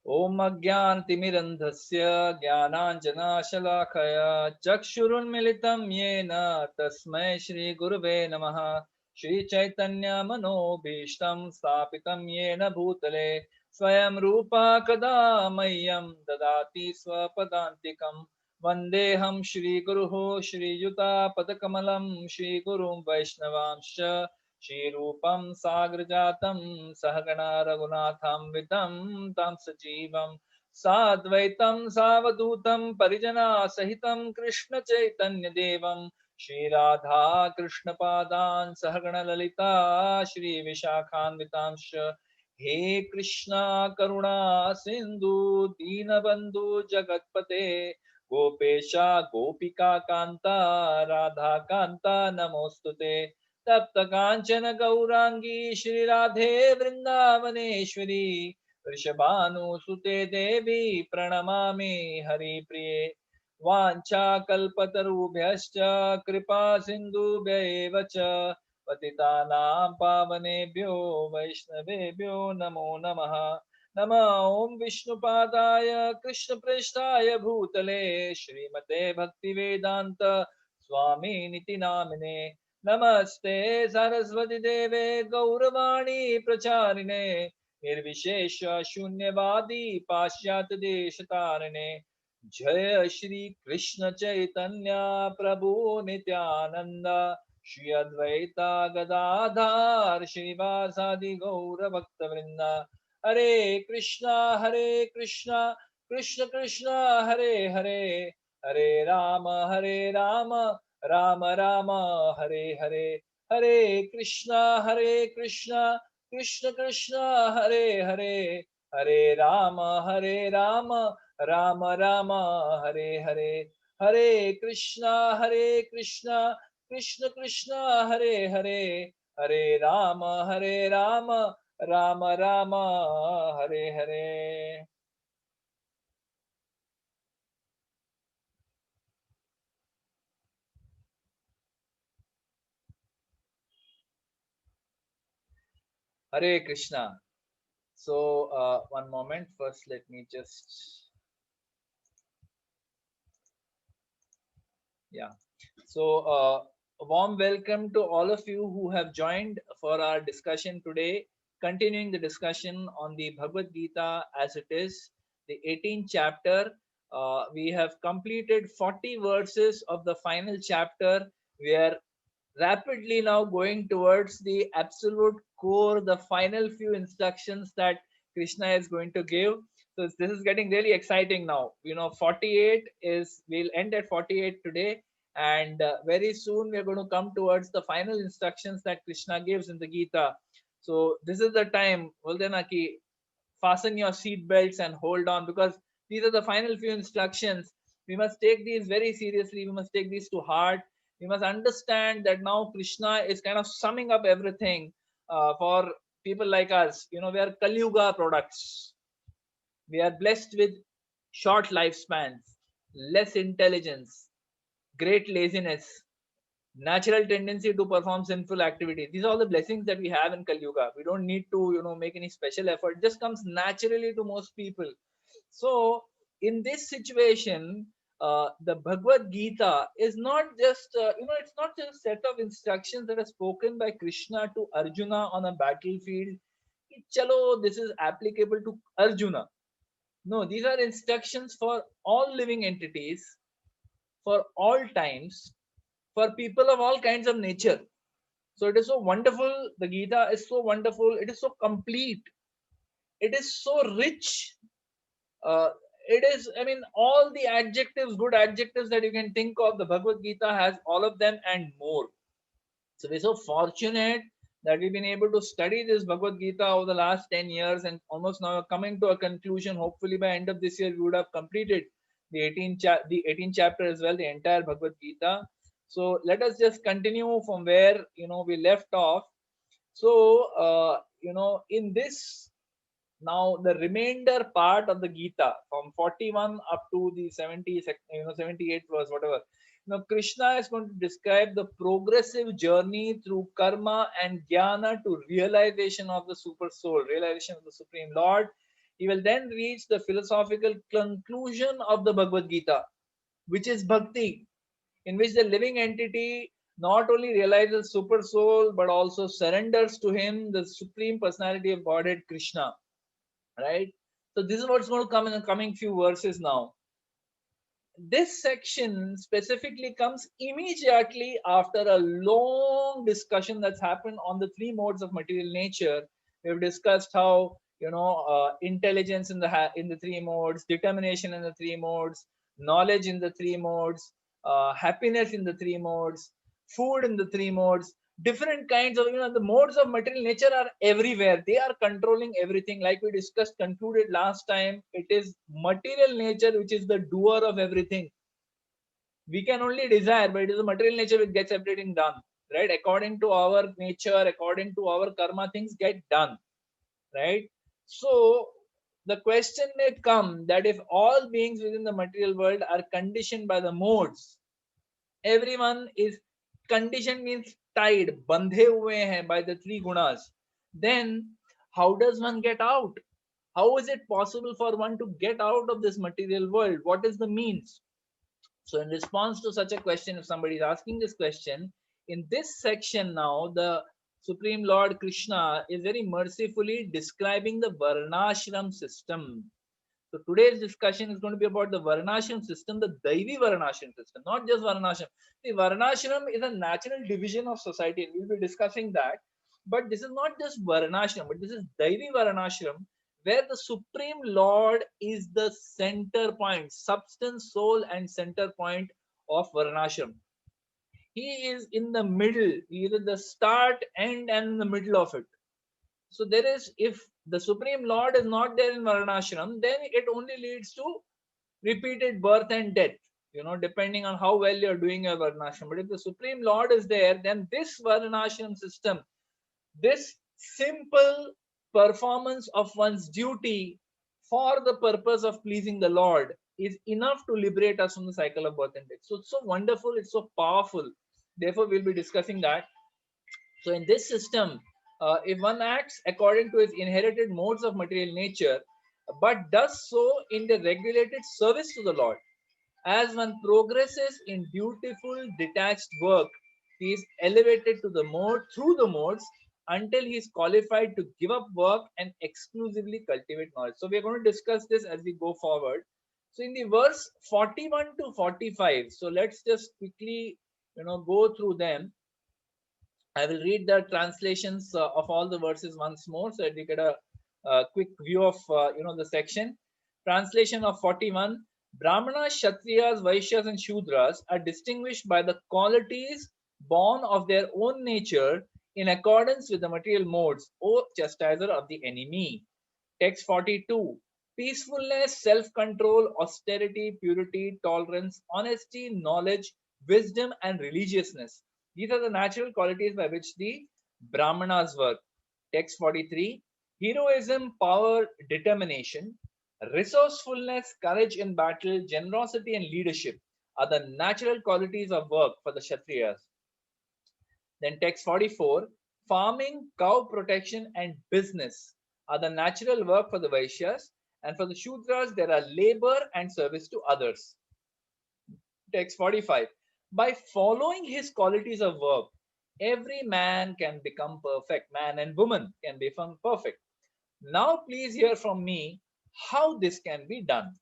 ॐ अज्ञानतिमिरन्धस्य ज्ञानाञ्जनाशलाकया चक्षुरुन्मिलितं येन तस्मै श्रीगुरुवे नमः। श्रीचैतन्यमनोभीष्टं स्थापितं येन भूतले स्वयं रूपा कदा मह्यं ददाति स्वपदान्तिकम्। वन्देऽहं श्रीगुरुः श्रीयुतापदकमलं श्रीगुरुं वैष्णवांश्च श्रीरूपं साग्रजातं सहगणा रघुनाथान्वितं तं सजीवं साद्वैतं सावधूतं परिजनासहितं कृष्णचैतन्यदेवं श्रीराधा कृष्णपादान् सहगणललिता श्रीविशाखान्वितांश्च। हे कृष्णा करुणा सिन्धु दीनबन्धु जगत्पते गोपेशा गोपिका कान्ता राधा कान्ता नमोऽस्तुते। तप्त कांचन गौरांगी श्री राधे वृंदावनेश्वरी वृषभानुसुते देवी प्रणमामि हरिप्रिये। वाञ्छाकल्पतरुभ्यश्च कृपा सिन्धुभ्यैव च पतितानां पावनेभ्यो वैष्णवेभ्यो नमो नमः। नमः ॐ विष्णुपादाय कृष्णप्रेष्ठाय भूतले श्रीमते भक्तिवेदान्त स्वामिनिति नामिने। नमस्ते सरस्वती देवे गौरवाणी प्रचारिणे निर्विशेष शून्यवादी पाश्चात्य देश तारिणे। जय श्री कृष्ण चैतन्य प्रभु नित्यानंद श्री अद्वैता गदाधार श्रीवासादि गौर भक्त वृंदा। हरे कृष्णा कृष्ण कृष्ण हरे हरे हरे राम राम राम हरे हरे। हरे कृष्णा कृष्ण कृष्ण हरे हरे हरे राम राम राम हरे हरे। हरे Krishna Krishna Krishna Hare Hare Hare Ram Ram Ram Hare Hare. Hare Krishna. So, one moment. First, let me just, yeah. So, a warm welcome to all of you who have joined for our discussion today, continuing the discussion on the Bhagavad Gita as it is, the 18th chapter. We have completed 40 verses of the final chapter. We are rapidly now going towards the absolute core, the final few instructions that Krishna is going to give. So this is getting really exciting now. 48 is, we'll end at 48 today, and very soon we're going to come towards the final instructions that Krishna gives in the Gita. So this is the time, Valdenaki, fasten your seat belts and hold on, because these are the final few instructions. We must take these very seriously. We must take these to heart. We must understand that now Krishna is kind of summing up everything for people like us. We are Kali Yuga products. We are blessed with short lifespans, less intelligence, great laziness, natural tendency to perform sinful activity. These are all the blessings that we have in Kali Yuga. We don't need to make any special effort. It just comes naturally to most people. So in this situation, the Bhagavad Gita is not just it's not just a set of instructions that are spoken by Krishna to Arjuna on a battlefield. Chalo, this is applicable to Arjuna. No, these are instructions for all living entities, for all times, for people of all kinds of nature. So it is so wonderful. The Gita is so wonderful. It is so complete. It is so rich. Uh, it is, I mean, all the adjectives, good adjectives that you can think of, the Bhagavad Gita has all of them and more. So we're so fortunate that we've been able to study this Bhagavad Gita over the last 10 years, and almost now coming to a conclusion. Hopefully by end of this year, we would have completed the 18th chapter as well, the entire Bhagavad Gita. So let us just continue from where we left off. So in this, now the remainder part of the Gita from 41 up to the 70, 78 verse, whatever. Krishna is going to describe the progressive journey through karma and jnana to realization of the super soul, realization of the Supreme Lord. He will then reach the philosophical conclusion of the Bhagavad Gita, which is bhakti, in which the living entity not only realizes super soul but also surrenders to him, the supreme personality of Godhead Krishna. Right? So this is what's going to come in the coming few verses now. This section specifically comes immediately after a long discussion that's happened on the three modes of material nature. We've discussed how intelligence in the three modes, determination in the three modes, knowledge in the three modes, happiness in the three modes, food in the three modes. Different kinds of, the modes of material nature are everywhere. They are controlling everything. Like we discussed, concluded last time, it is material nature which is the doer of everything. We can only desire, but it is the material nature which gets everything done, right? According to our nature, according to our karma, things get done, right? So the question may come that if all beings within the material world are conditioned by the modes, everyone is conditioned, means tied, bandhe hue hain by the three gunas, then how does one get out? How is it possible for one to get out of this material world? What is the means? So in response to such a question, if somebody is asking this question, in this section now, the Supreme Lord Krishna is very mercifully describing the Varnashram system. So today's discussion is going to be about the Varnashram system, the Daivi Varnashram system, not just Varnashram. The Varnashram is a natural division of society, and we'll be discussing that. But this is not just Varnashram, but this is Daivi Varnashram, where the Supreme Lord is the center point, substance, soul, and center point of Varnashram. He is in the middle, either the start, end, and the middle of it. So there is, if the Supreme Lord is not there in Varnashram, then it only leads to repeated birth and death, depending on how well you're doing your Varnashram. But if the Supreme Lord is there, then this Varnashram system, this simple performance of one's duty for the purpose of pleasing the Lord is enough to liberate us from the cycle of birth and death. So it's so wonderful, it's so powerful. Therefore, we'll be discussing that. So in this system, if one acts according to his inherited modes of material nature, but does so in the regulated service to the Lord, as one progresses in dutiful detached work, he is elevated to the mode through the modes until he is qualified to give up work and exclusively cultivate knowledge. So we are going to discuss this as we go forward. So in the verse 41 to 45, so let's just quickly go through them. I will read the translations of all the verses once more so that you get a quick view of the section. Translation of 41. Brahmanas, Kshatriyas, Vaishyas, and Shudras are distinguished by the qualities born of their own nature in accordance with the material modes, O chastiser of the enemy. Text 42. Peacefulness, self-control, austerity, purity, tolerance, honesty, knowledge, wisdom, and religiousness. These are the natural qualities by which the Brahmanas work. Text 43. Heroism, power, determination, resourcefulness, courage in battle, generosity, and leadership are the natural qualities of work for the Kshatriyas. Then text 44. Farming, cow protection, and business are the natural work for the Vaishyas, and for the Shudras, there are labor and service to others. Text 45. By following his qualities of work, every man can become perfect. Man and woman can become perfect. Now, please hear from me how this can be done.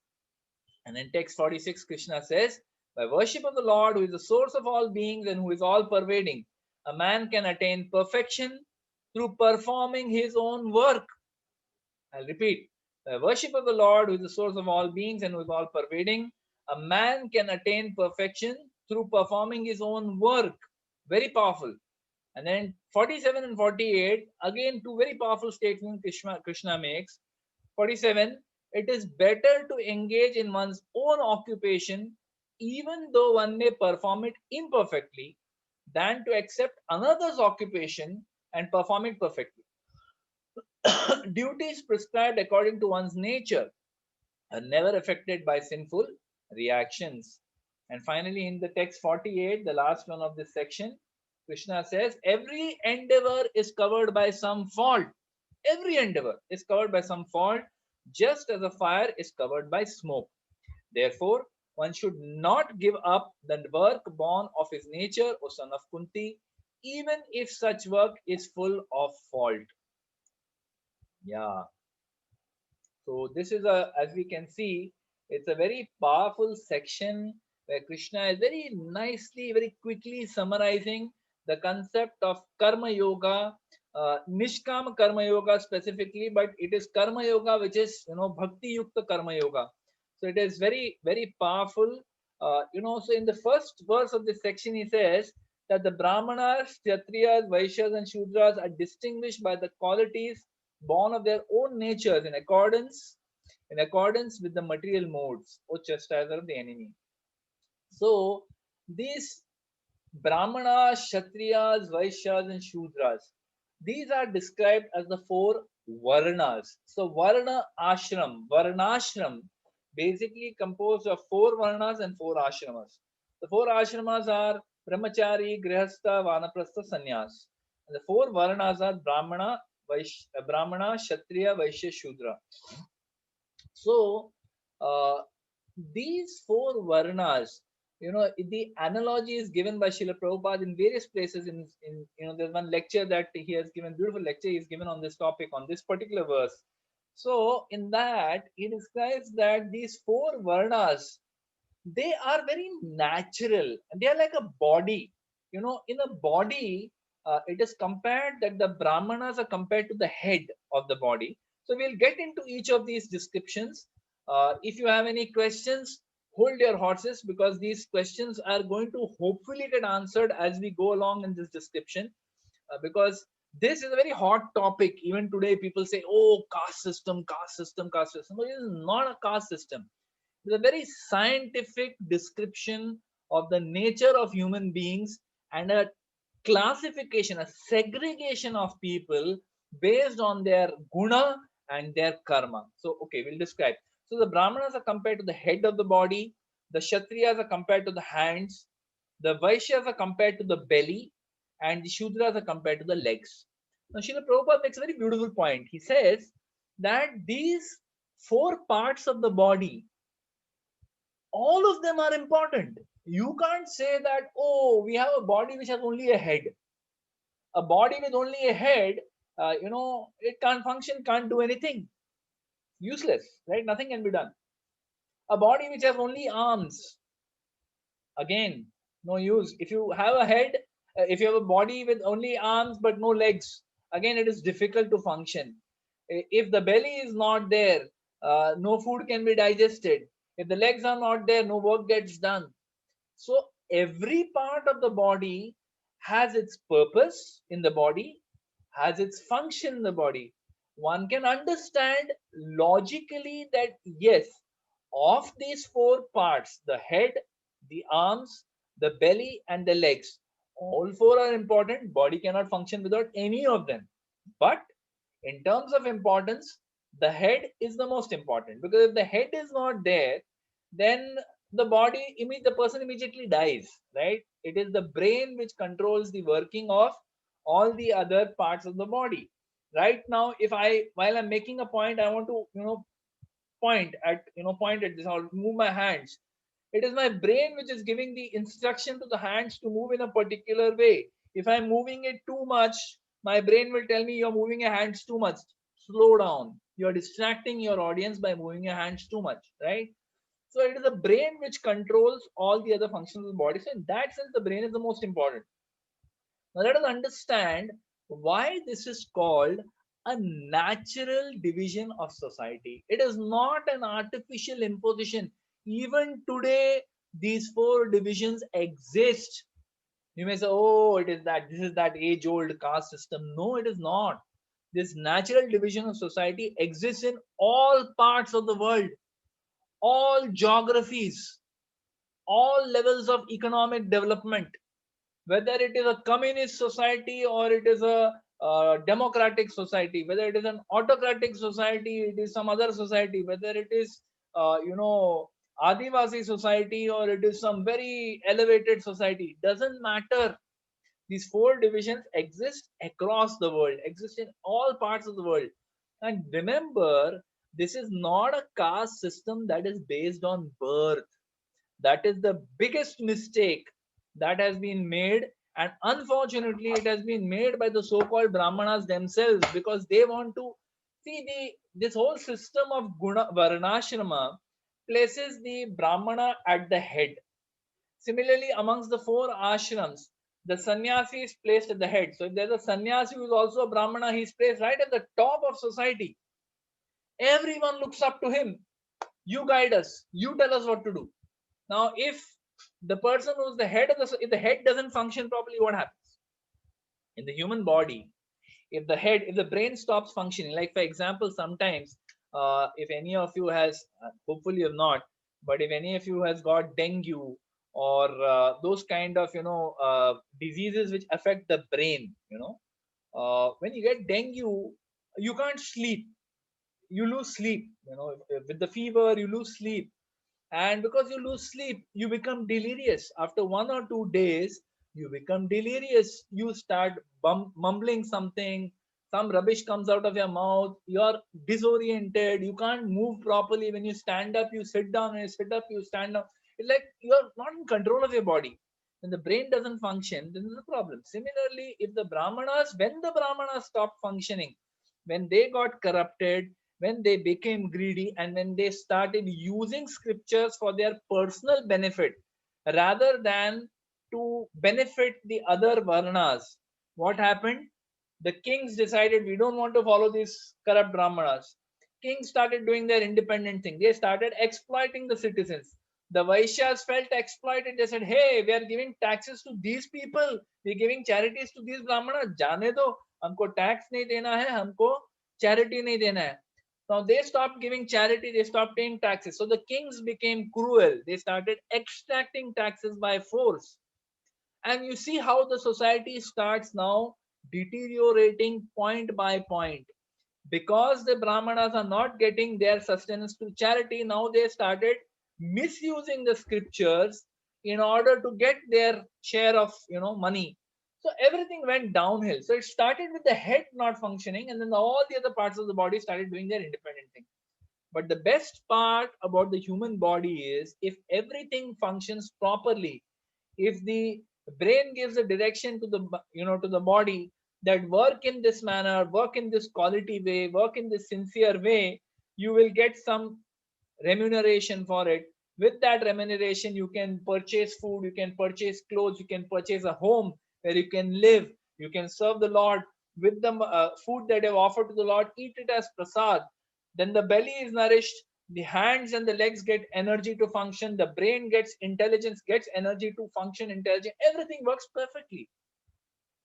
And in text 46, Krishna says, by worship of the Lord, who is the source of all beings and who is all pervading, a man can attain perfection through performing his own work. I'll repeat. By worship of the Lord, who is the source of all beings and who is all pervading, a man can attain perfection through performing his own work. Very powerful. And then 47 and 48, again, two very powerful statements Krishna makes. 47, it is better to engage in one's own occupation, even though one may perform it imperfectly, than to accept another's occupation and perform it perfectly. Duties prescribed according to one's nature are never affected by sinful reactions. And finally, in the text 48, the last one of this section, Krishna says, every endeavor is covered by some fault. Every endeavor is covered by some fault. just as a fire is covered by smoke. Therefore, one should not give up the work born of his nature, O son of Kunti, even if such work is full of fault. Yeah. So this is a, as we can see, it's a very powerful section where Krishna is very nicely, very quickly summarizing the concept of karma yoga, nishkam karma yoga specifically, but it is karma yoga which is, bhakti yukta karma yoga. So it is very, very powerful. So in the first verse of this section, he says that the Brahmanas, Kshatriyas, Vaishyas, and Shudras are distinguished by the qualities born of their own natures in accordance with the material modes or chastiser of the enemy. So these Brahmanas, Kshatriyas, Vaishyas, and Shudras, these are described as the four Varnas. So Varnashram, basically composed of four Varnas and four Ashramas. The four Ashramas are Brahmachari, Grihastha, Vanaprastha, Sannyas. And the four Varnas are Brahmana, Kshatriya, Vaishya, Shudra. So, uh, these four varnas, the analogy is given by Srila Prabhupada in various places. There's one lecture that he has given, beautiful lecture he's given on this topic, on this particular verse. So, in that, he describes that these four varnas, they are very natural. They are like a body. In a body, it is compared that the Brahmanas are compared to the head of the body. So we'll get into each of these descriptions. If you have any questions, hold your horses, because these questions are going to hopefully get answered as we go along in this description. Because this is a very hot topic. Even today, people say, "Oh, caste system, caste system, caste system." No, it is not a caste system. It's a very scientific description of the nature of human beings and a classification, a segregation of people based on their guna and their karma. So, okay, we'll describe. So, the Brahmanas are compared to the head of the body, the Kshatriyas are compared to the hands, the Vaishyas are compared to the belly, and the Shudras are compared to the legs. Now, Srila Prabhupada makes a very beautiful point. He says that these four parts of the body, all of them are important. You can't say that, oh, we have a body which has only a head. A body with only a head, it can't function, can't do anything. Useless, right? Nothing can be done. A body which has only arms, again, no use. If you have a head, if you have a body with only arms but no legs, again, it is difficult to function. If the belly is not there, no food can be digested. If the legs are not there, no work gets done. So every part of the body has its purpose in the body, has its function in the body. One can understand logically that yes, of these four parts, the head, the arms, the belly, and the legs, all four are important. Body cannot function without any of them. But in terms of importance, the head is the most important, because if the head is not there, then the person immediately dies, right? It is the brain which controls the working of all the other parts of the body. Right now, if I, while I'm making a point, I want to, point at this, I'll move my hands. It is my brain which is giving the instruction to the hands to move in a particular way. If I'm moving it too much, my brain will tell me you're moving your hands too much. Slow down. You're distracting your audience by moving your hands too much, right? So it is the brain which controls all the other functions of the body. So in that sense, the brain is the most important. Now let us understand why this is called a natural division of society. It is not an artificial imposition. Even today, these four divisions exist. You may say, oh, this is that age-old caste system. No, it is not. This natural division of society exists in all parts of the world, all geographies, all levels of economic development, whether it is a communist society or it is a democratic society, whether it is an autocratic society, it is some other society, whether it is, Adivasi society, or it is some very elevated society, doesn't matter. These four divisions exist across the world, exist in all parts of the world. And remember, This is not a caste system that is based on birth. That is the biggest mistake that has been made, and unfortunately it has been made by the so-called brahmanas themselves, because they want to see this whole system of guna varnashrama places the brahmana at the head. Similarly, amongst the four ashrams, the sannyasi is placed at the head. So if there's a sannyasi who is also a brahmana, he's placed right at the top of society. Everyone looks up to him. You guide us, you tell us what to do. Now if the person who's the head of the, if the head doesn't function properly, what happens in the human body? If the head, if the brain stops functioning, like for example, sometimes if any of you has, hopefully you've not, but if any of you has got dengue or those kind of diseases which affect the brain, when you get dengue, you can't sleep, you lose sleep, with the fever you lose sleep. And because you lose sleep, you become delirious. After 1 or 2 days, you become delirious. You start mumbling something, some rubbish comes out of your mouth, you're disoriented, you can't move properly. When you stand up, you sit down, when you sit up, you stand up. It's like you're not in control of your body. When the brain doesn't function, then there's a problem. Similarly, if the brahmanas, when the brahmanas stopped functioning, when they got corrupted, when they became greedy, and when they started using scriptures for their personal benefit rather than to benefit the other varnas, what happened? The kings decided, we don't want to follow these corrupt brahmanas. Kings started doing their independent thing. They started exploiting the citizens. The Vaishyas felt exploited. They said, hey, we are giving taxes to these people, we're giving charities to these brahmanas, जाने दो, हमको tax नहीं देना है, हमको charity नहीं देना है. Now they stopped giving charity, they stopped paying taxes. So the kings became cruel. They started extracting taxes by force. And you see how the society starts now deteriorating point by point. Because the Brahmanas are not getting their sustenance through charity, now they started misusing the scriptures in order to get their share of money. So everything went downhill. So it started with the head not functioning, and then all the other parts of the body started doing their independent thing. But the best part about the human body is, if everything functions properly, if the brain gives a direction to the to the body that work in this manner, work in this quality way, work in this sincere way, you will get some remuneration for it. With that remuneration, you can purchase food, you can purchase clothes, you can purchase a home where you can live, you can serve the Lord with the food that you have offered to the Lord, eat it as prasad. Then the belly is nourished, the hands and the legs get energy to function, the brain gets intelligence, gets energy to function intelligent, everything works perfectly.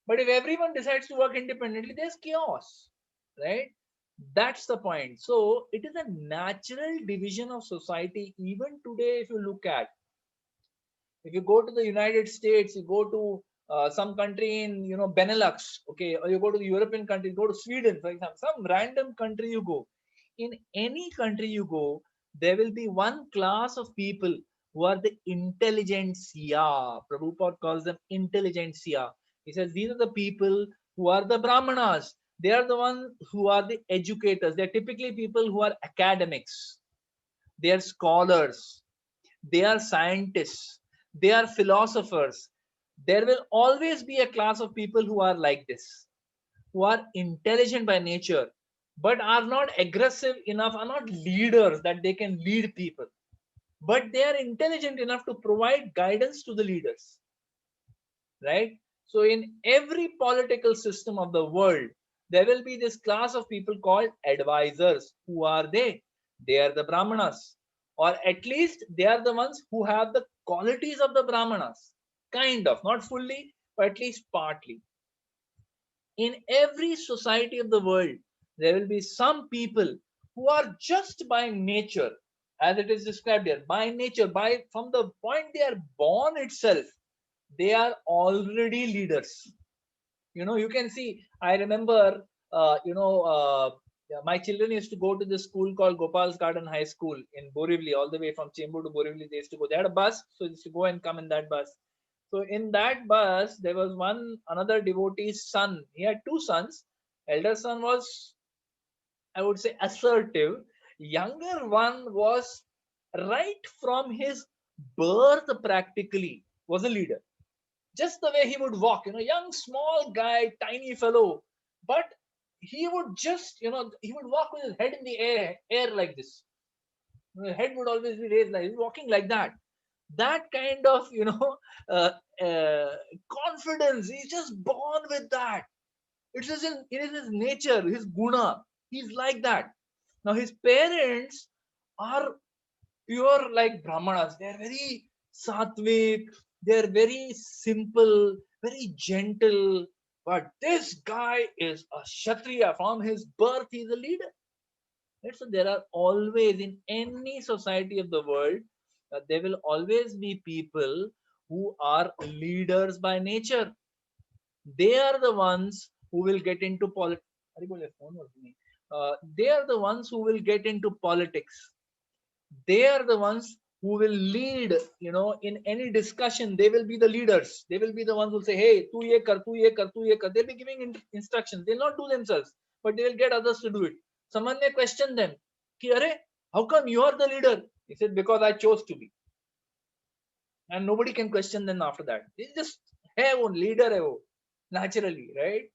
But if everyone decides to work independently, there's chaos, right? That's the point. So it is a natural division of society. Even today, if you look at, if you go to the United States, you go to some country in Benelux, okay, or you go to the European country, go to Sweden, for example, some random country you go. In any country you go, there will be one class of people who are the intelligentsia. Prabhupada calls them intelligentsia. He says these are the people who are the brahmanas. They are the ones who are the educators. They're typically people who are academics, they are scholars, they are scientists, they are philosophers. There will always be a class of people who are like this, who are intelligent by nature, but are not aggressive enough, are not leaders that they can lead people. But they are intelligent enough to provide guidance to the leaders, right? So, in every political system of the world, there will be this class of people called advisors. Who are they? They are the Brahmanas, or at least they are the ones who have the qualities of the Brahmanas, kind of, not fully, but at least partly. In every society of the world, there will be some people who are just by nature, as it is described here, by nature, by from the point they are born itself, they are already leaders. You can see, I remember, yeah, my children used to go to this school called Gopal's Garden High School in Borivali, all the way from Chembur to Borivali. They used to go. They had a bus, so they used to go and come in that bus. So in that bus, there was another devotee's son. He had two sons. Elder son was, I would say, assertive. Younger one was right from his birth practically was a leader. Just the way he would walk, young, small guy, tiny fellow, but he would just, he would walk with his head in the air like this. His head would always be raised, like he's walking like that. That kind of, uh, uh, confidence. He's just born with that. It is his nature, his guna. He's like that. Now his parents are pure like brahmanas. They're very sattvic, they're very simple, very gentle. But this guy is a kshatriya. From his birth he's a leader. Right? So there are always, in any society of the world, there will always be people who are leaders by nature. They are the ones who will get into politics. They are the ones who will get into politics. They are the ones who will lead, in any discussion. They will be the leaders. They will be the ones who will say, hey, tu ye kar, tu ye kar, tu ye kar. They'll be giving instructions. They'll not do themselves, but they will get others to do it. Someone may question them, Ki, Are, how come you are the leader? He said, because I chose to be. And nobody can question them after that. They just have one leader, naturally, right?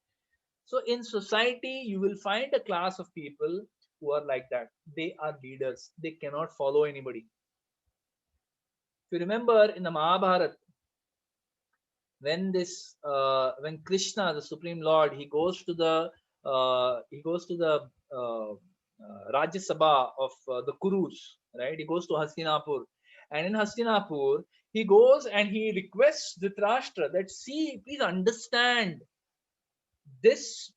So in society, you will find a class of people who are like that. They are leaders. They cannot follow anybody. If you remember in the Mahabharata, when Krishna, the Supreme Lord, he goes to the Rajya Sabha of the Kurus, right? He goes to Hastinapur, and in Hastinapur he goes and he requests Dhritarashtra that, see, please understand this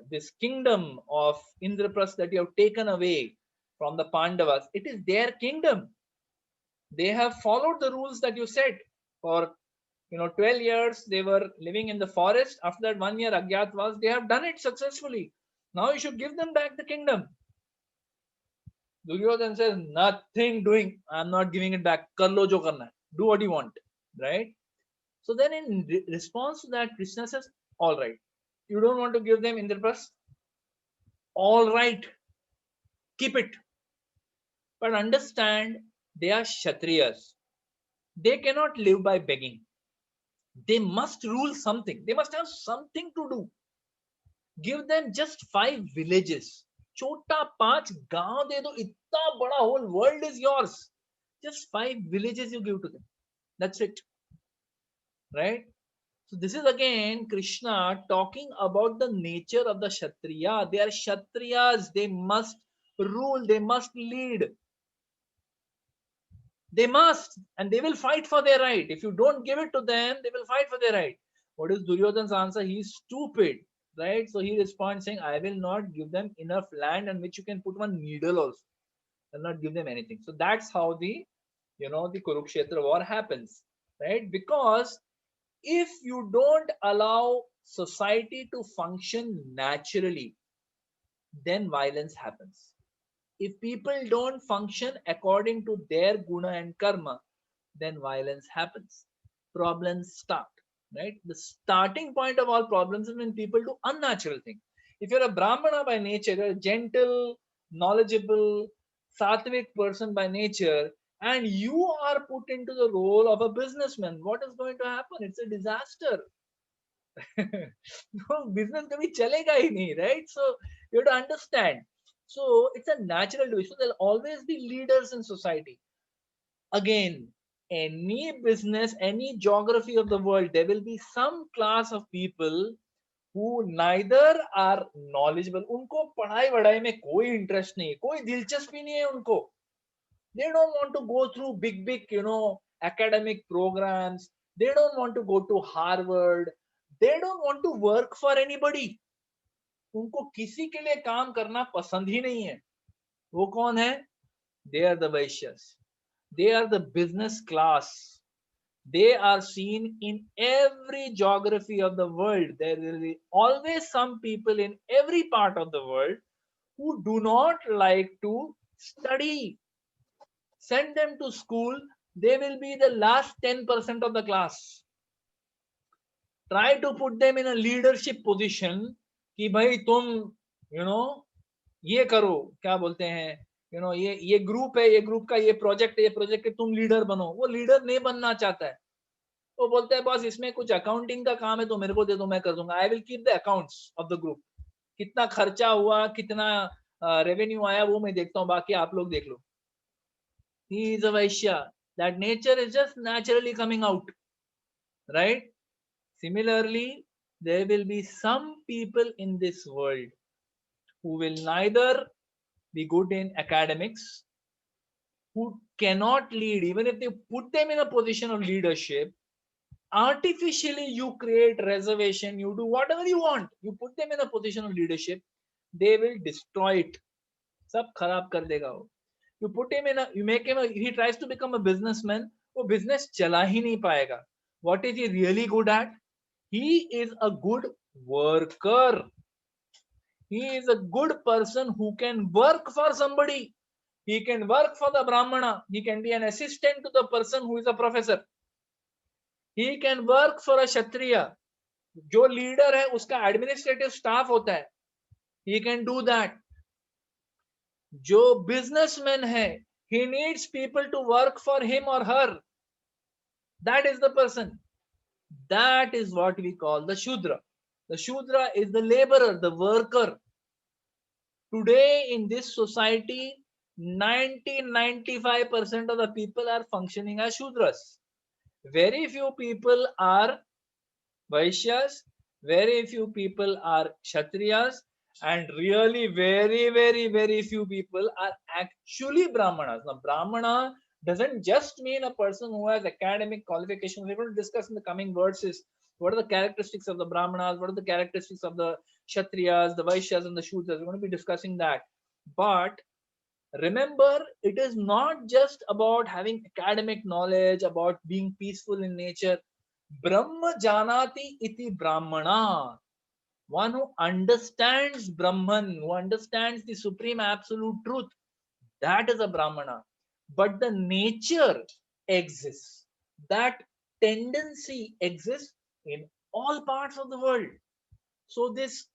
this kingdom of Indraprastha that you have taken away from the Pandavas. It is their kingdom. They have followed the rules that you set. For 12 years they were living in the forest. After that 1 year Agyatwas, they have done it successfully. Now you should give them back the kingdom. Duryodhan says, nothing doing. I'm not giving it back. Kar lo jo karna hai. Do what you want. Right? So then in response to that, Krishna says, all right. You don't want to give them Indraprastha? All right. Keep it. But understand, they are Kshatriyas. They cannot live by begging. They must rule something. They must have something to do. Give them just 5 villages. Chota 5 gaon de do. Itna bada whole world is yours. Just 5 villages you give to them. That's it. Right? So this is again Krishna talking about the nature of the Kshatriya. They are Kshatriyas. They must rule. They must lead. They must, and they will fight for their right. If you don't give it to them, they will fight for their right. What is Duryodhan's answer? He's stupid, right? So he responds saying, I will not give them enough land on which you can put one needle also. I'll not give them anything. So that's how the Kurukshetra war happens, right? Because if you don't allow society to function naturally, then violence happens. If people don't function according to their guna and karma, then violence happens. Problems start, right? The starting point of all problems is when people do unnatural things. If you're a Brahmana by nature, you're a gentle, knowledgeable, sattvic person by nature, and you are put into the role of a businessman, what is going to happen? It's a disaster. No, business kabhi chalega hi nahi, right? So you have to understand. So it's a natural division. So there'll always be leaders in society. Again, any business, any geography of the world, there will be some class of people who neither are knowledgeable. उनको पढ़ाई वढ़ाई में कोई interest नहीं है, कोई दिलचस्पी नहीं है उनको. They don't want to go through big academic programs. They don't want to go to Harvard. They don't want to work for anybody. उनको किसी के लिए काम करना पसंद ही नहीं है. वो कौन है? They are the Vaishyas. They are the business class. They are seen in every geography of the world. There will be always some people in every part of the world who do not like to study. Send them to school, they will be the last 10% of the class. Try to put them in a leadership position कि भाई तुम ये करो, क्या बोलते हैं, ये group है, ये ग्रुप का ये प्रोजेक्ट है, ये प्रोजेक्ट है, तुम लीडर बनो। वो लीडर नहीं बनना चाहता है। वो बोलता है बॉस इसमें कुछ अकाउंटिंग का काम है तो मेरे को दे दो, मैं कर दूंगा। I will keep the accounts of the group. कितना खर्चा हुआ, कितना रेवेन्यू आया, वो मैं देखता हूँ, बाकी आप लोग देख लो। He is a Vaishya. That nature is just naturally coming out, right? Similarly, there will be some people in this world who will neither be good in academics, who cannot lead, even if they put them in a position of leadership. Artificially, you create reservation, you do whatever you want, you put them in a position of leadership, they will destroy it. सब खराब कर देगा वो. You put him in a, you make him a, he tries to become a businessman, वो business चला ही नहीं पाएगा. What is he really good at? He is a good worker. He is a good person who can work for somebody. He can work for the Brahmana. He can be an assistant to the person who is a professor. He can work for a Kshatriya. जो leader है उसका administrative staff होता है. He can do that. जो businessman है, he needs people to work for him or her. That is the person. That is what we call the Shudra. The Shudra is the laborer, the worker. Today in this society, 90-95% of the people are functioning as Shudras. Very few people are Vaishyas, very few people are Kshatriyas, and really very few people are actually Brahmanas. Now, Brahmana doesn't just mean a person who has academic qualifications. We're going to discuss in the coming verses what are the characteristics of the Brahmanas, what are the characteristics of the Kshatriyas, the Vaishyas, and the Shudras. We're going to be discussing that. But remember, it is not just about having academic knowledge, about being peaceful in nature. Brahma janati iti brahmana. One who understands Brahman, who understands the supreme absolute truth, that is a Brahmana. But the nature exists. That tendency exists in all parts of the world. So this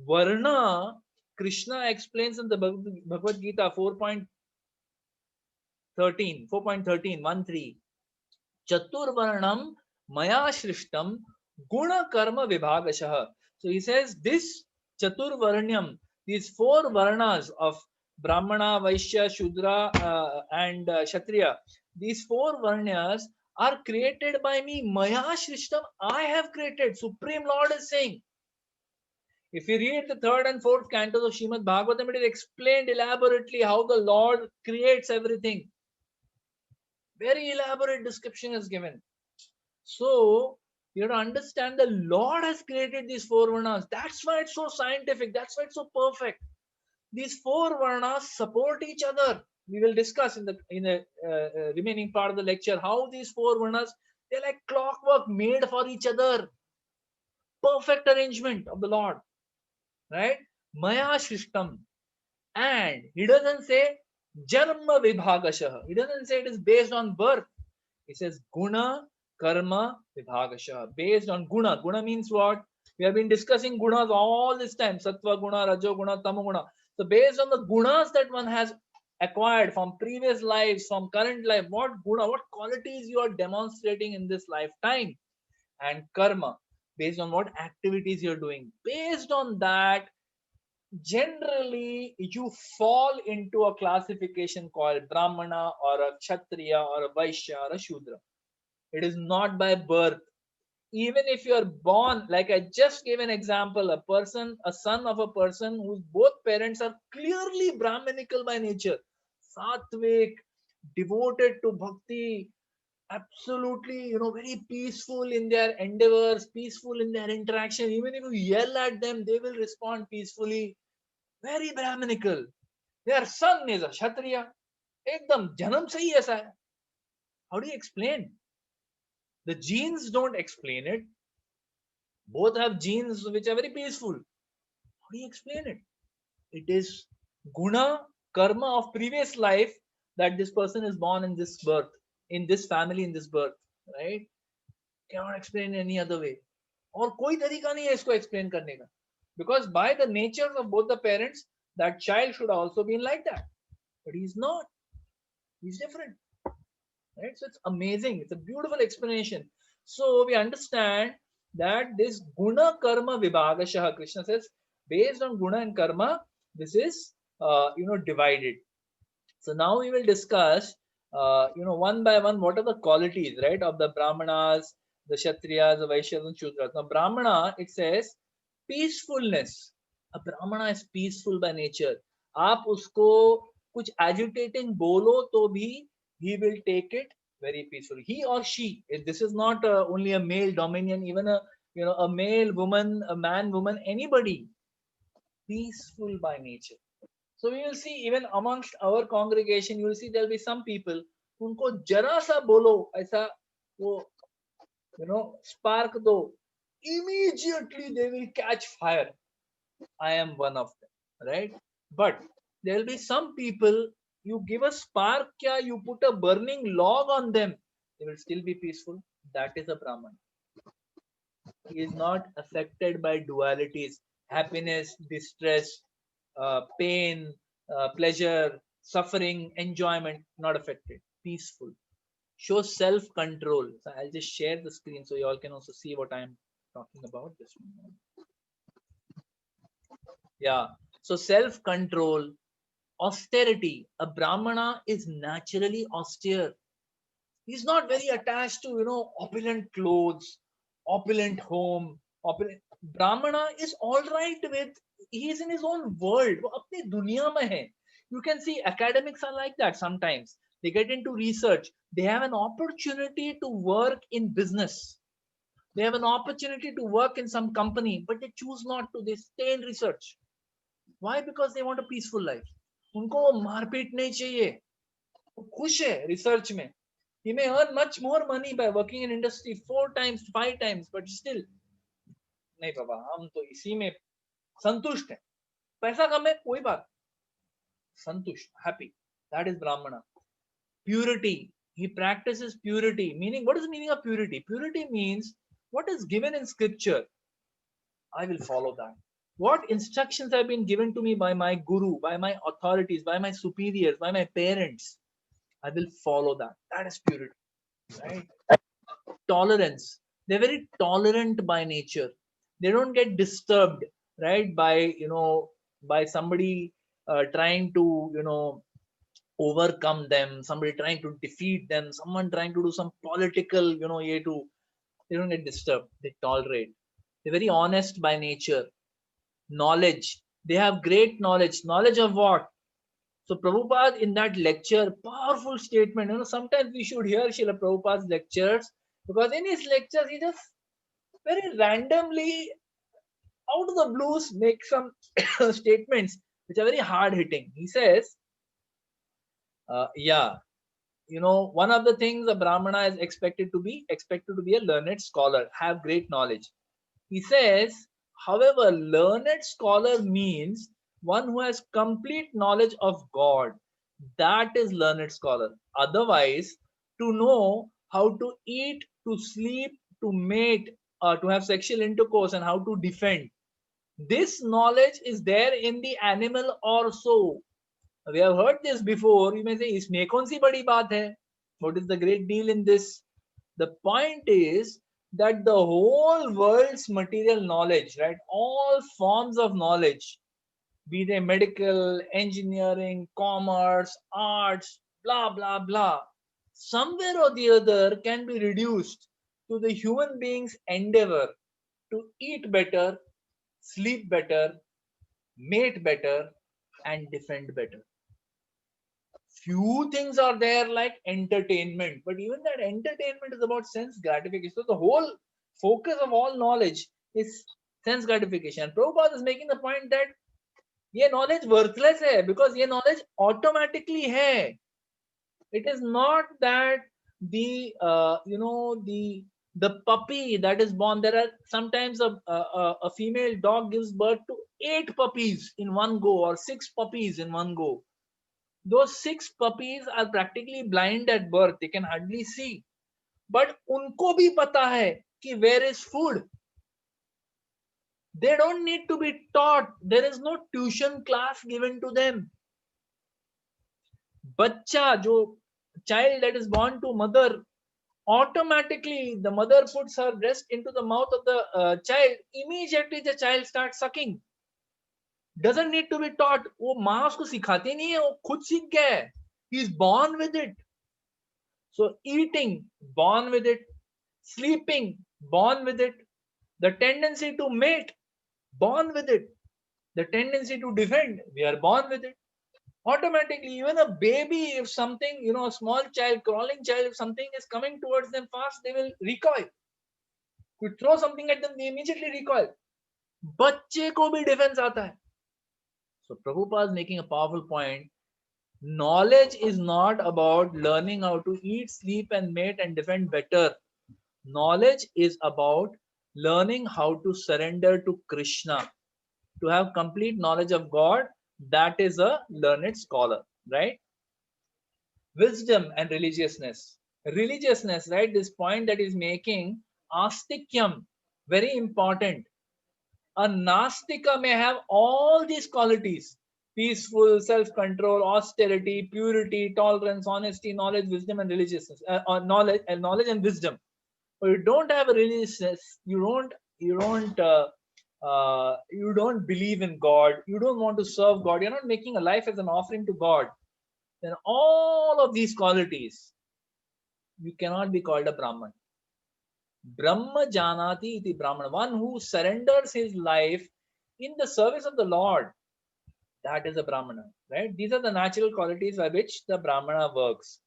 Varna, Krishna explains in the Bhagavad Gita 4.13, 4.13, Chaturvarnam Maya Shrishtam Guna Karma Vibhagashah. So he says this Chaturvarnyam, these four Varnas of Brahmana, Vaishya, Shudra, and Kshatriya, these four Varnas are created by me. Maya Shrishtam, I have created. Supreme Lord is saying. If you read the third and fourth cantos of Srimad Bhagavatam, it is explained elaborately how the Lord creates everything. Very elaborate description is given. So you have to understand the Lord has created these four varnas. That's why it's so scientific. That's why it's so perfect. These four varnas support each other. We will discuss in the remaining part of the lecture how these four varnas, they're like clockwork made for each other. Perfect arrangement of the Lord, right? Maya Shrishtam. And he doesn't say Janma Vibhagashah. He doesn't say it is based on birth. He says Guna Karma Vibhagasha. Based on Guna. Guna means what? We have been discussing gunas all this time. Sattva Guna, Rajo Guna, Tamo Guna. So based on the gunas that one has acquired from previous lives, from current life, what guna, what qualities you are demonstrating in this lifetime, and karma, based on what activities you're doing. Based on that, generally you fall into a classification called Brahmana or a Kshatriya or a Vaishya or a Shudra. It is not by birth. Even if you are born, like I just gave an example, a person, a son of a person whose both parents are clearly Brahmanical by nature, sattvic, devoted to bhakti, absolutely, very peaceful in their endeavors, peaceful in their interaction. Even if you yell at them, they will respond peacefully. Very Brahmanical. Their son is a Kshatriya. Ekdam janam se hi aisa hai. How do you explain? The genes don't explain it. Both have genes which are very peaceful. How do you explain it? It is guna, karma of previous life that this person is born in this birth, in this family, in this birth, right? Cannot explain any other way. और कोई तरीका नहीं है इसको explain करने का. Because by the nature of both the parents, that child should also be like that. But he's not. He's different. Right? So it's amazing. It's a beautiful explanation. So we understand that this guna karma vibhagashah, Krishna says, based on guna and karma, this is divided. So now we will discuss one by one what are the qualities, right, of the brahmanas, the kshatriyas, the vaishyas and shudras. Now brahmana, it says peacefulness. A brahmana is peaceful by nature. आप उसको कुछ agitating बोलो तो भी he will take it very peaceful. He or she. This is not only a male dominion. Even a male woman, a man woman, anybody peaceful by nature. So we will see even amongst our congregation, you will see there will be some people उनको जरा सा बोलो ऐसा वो spark दो, immediately they will catch fire. I am one of them, right? But there will be some people, you give a spark, you put a burning log on them, they will still be peaceful. That is a Brahman. He is not affected by dualities, happiness, distress, pain, pleasure, suffering, enjoyment, not affected. Peaceful. Show self-control. So I'll just share the screen so you all can also see what I'm talking about. This one. Yeah. So self-control, austerity. A Brahmana is naturally austere. He's not very attached to opulent clothes, opulent home, opulent. Brahmana is all right with, he is in his own world. वो अपनी दुनिया में है. You can see academics are like that sometimes. They get into research. They have an opportunity to work in business. They have an opportunity to work in some company, but they choose not to. They stay in research. Why? Because they want a peaceful life. उनको मारपीट नहीं चाहिए. वो खुश है research में. He may earn much more money by working in industry 4 times, 5 times, but still, नहीं बाबा, हम तो इसी में संतुष्ट हैं. पैसा कम है, कोई बात. संतुष्ट, happy. That is Brahmana. Purity. He practices purity. Meaning, what is the meaning of purity? Purity means what is given in scripture. I will follow that. What instructions have been given to me by my guru, by my authorities, by my superiors, by my parents, I will follow that. That is purity. Right? Tolerance. They're very tolerant by nature. They don't get disturbed, right, by somebody trying to overcome them, somebody trying to defeat them, someone trying to do some political they don't get disturbed. They tolerate. They're very honest by nature. Knowledge. They have great knowledge. Knowledge of what? So Prabhupada in that lecture, powerful statement. Sometimes we should hear Srila Prabhupada's lectures, because in his lectures he just very randomly, out of the blues, make some statements which are very hard hitting. He says, one of the things a Brahmana is expected to be a learned scholar, have great knowledge. He says, however, learned scholar means one who has complete knowledge of God. That is learned scholar. Otherwise, to know how to eat, to sleep, to mate, to have sexual intercourse, and how to defend, this knowledge is there in the animal also. We have heard this before. You may say, इसमें कौन सी बड़ी बात है? What is the great deal in this? The point is that the whole world's material knowledge, right? All forms of knowledge, be they medical, engineering, commerce, arts, blah, blah, blah, somewhere or the other can be reduced to the human being's endeavor to eat better, sleep better, mate better, and defend better. Few things are there like entertainment, but even that entertainment is about sense gratification. So the whole focus of all knowledge is sense gratification. Prabhupada is making the point that ये knowledge worthless है because ये knowledge automatically है. It is not that the the puppy that is born. There are sometimes a female dog gives birth to 8 puppies in one go, or 6 puppies in one go. Those 6 puppies are practically blind at birth. They can hardly see. But उनको भी पता है कि where is food. They don't need to be taught. There is no tuition class given to them. Bachcha, jo child that is born to mother, automatically the mother puts her breast into the mouth of the child. Immediately the child starts sucking. Doesn't need to be taught. वो माँ उसको सिखाती नहीं है, वो खुद सीख गया है. He is born with it. So eating, born with it. Sleeping, born with it. The tendency to mate, born with it. The tendency to defend, we are born with it. Automatically, even a baby, if something, a small child, crawling child, if something is coming towards them fast, they will recoil. You throw something at them, they immediately recoil. बच्चे को भी defense आता है. So Prabhupada is making a powerful point. Knowledge is not about learning how to eat, sleep, and mate and defend better. Knowledge is about learning how to surrender to Krishna, to have complete knowledge of God. That is a learned scholar, right? Wisdom and religiousness. Religiousness, right? This point that is making, astikyam, very important. A nastika may have all these qualities: peaceful, self-control, austerity, purity, tolerance, honesty, knowledge, wisdom, and religiousness. Knowledge and wisdom. But you don't have a religiousness. You don't believe in God. You don't want to serve God. You're not making a life as an offering to God. Then all of these qualities, you cannot be called a Brahman. Brahma janati iti Brahman. One who surrenders his life in the service of the Lord, that is a Brahmana, right? These are the natural qualities by which the Brahmana works.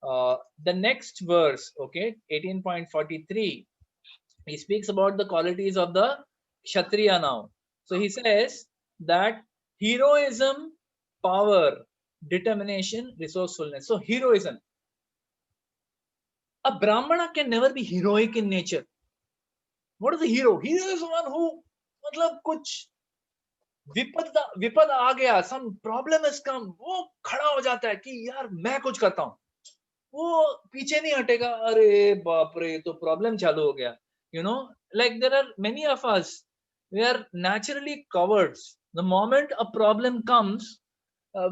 The next verse, okay, 18.43, he speaks about the qualities of the Kshatriya now. So he says that heroism, power, determination, resourcefulness. So heroism. A Brahmana can never be heroic in nature. What is a hero? Hero is one who, मतलब कुछ विपद आ गया, some problem has come, वो खड़ा हो जाता है कि यार मैं कुछ करता हूँ. वो पीछे नहीं हटेगा. अरे बाप रे, तो प्रॉब्लम चालू हो गया. Like there are many of us, we are naturally cowards. The moment a problem comes,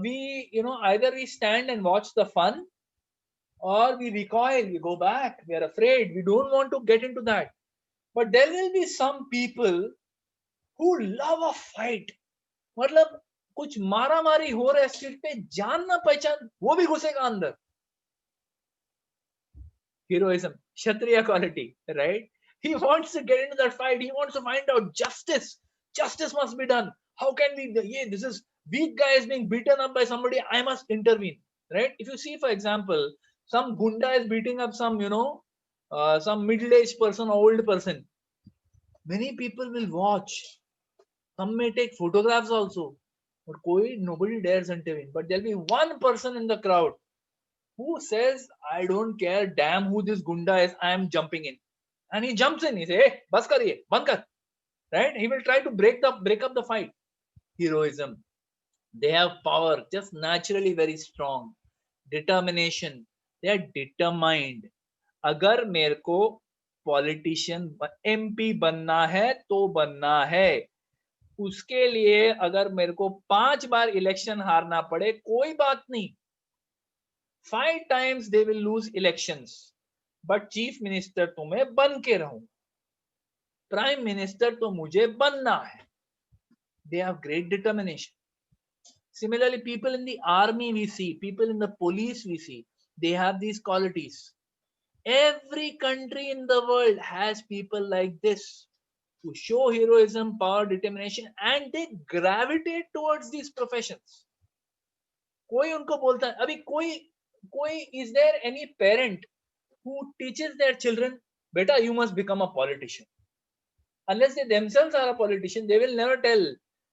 we, either we stand and watch the fun, or we recoil, we go back, we are afraid, we don't want to get into that. But there will be some people who love a fight. मतलब कुछ मारा मारी हो रहा है street पे, जान ना पहचान, वो भी घुसेगा अंदर. Heroism, Kshatriya quality, right? He wants to get into that fight. He wants to find out justice. Justice must be done. How can we? Yeah, this is weak guy is being beaten up by somebody. I must intervene, right? If you see, for example, some gunda is beating up some, some middle-aged person, old person. Many people will watch. Some may take photographs also, but nobody dares intervene. But there'll be one person in the crowd who says, I don't care, damn who this gunda is, I am jumping in. And he jumps in. He says, hey, bas kariye, band kar. Right? He will try to break up the fight. Heroism. They have power, just naturally very strong. Determination. They are determined. अगर मेरे को politician MP बनना है तो बनना है. उसके लिए अगर मेरे को 5 बार इलेक्शन हारना पड़े, कोई बात नहीं. 5 times they will lose elections, but chief minister तो मैं बन के रहूं, prime minister तो मुझे बनना है. They have great determination. Similarly, people in the army we see, people in the police we see, they have these qualities. Every country in the world has people like this who show heroism, power, determination, and they gravitate towards these professions. कोई उनको बोलता है, अभी कोई is there any parent who teaches their children, beta, you must become a politician? Unless they themselves are a politician, they will never tell.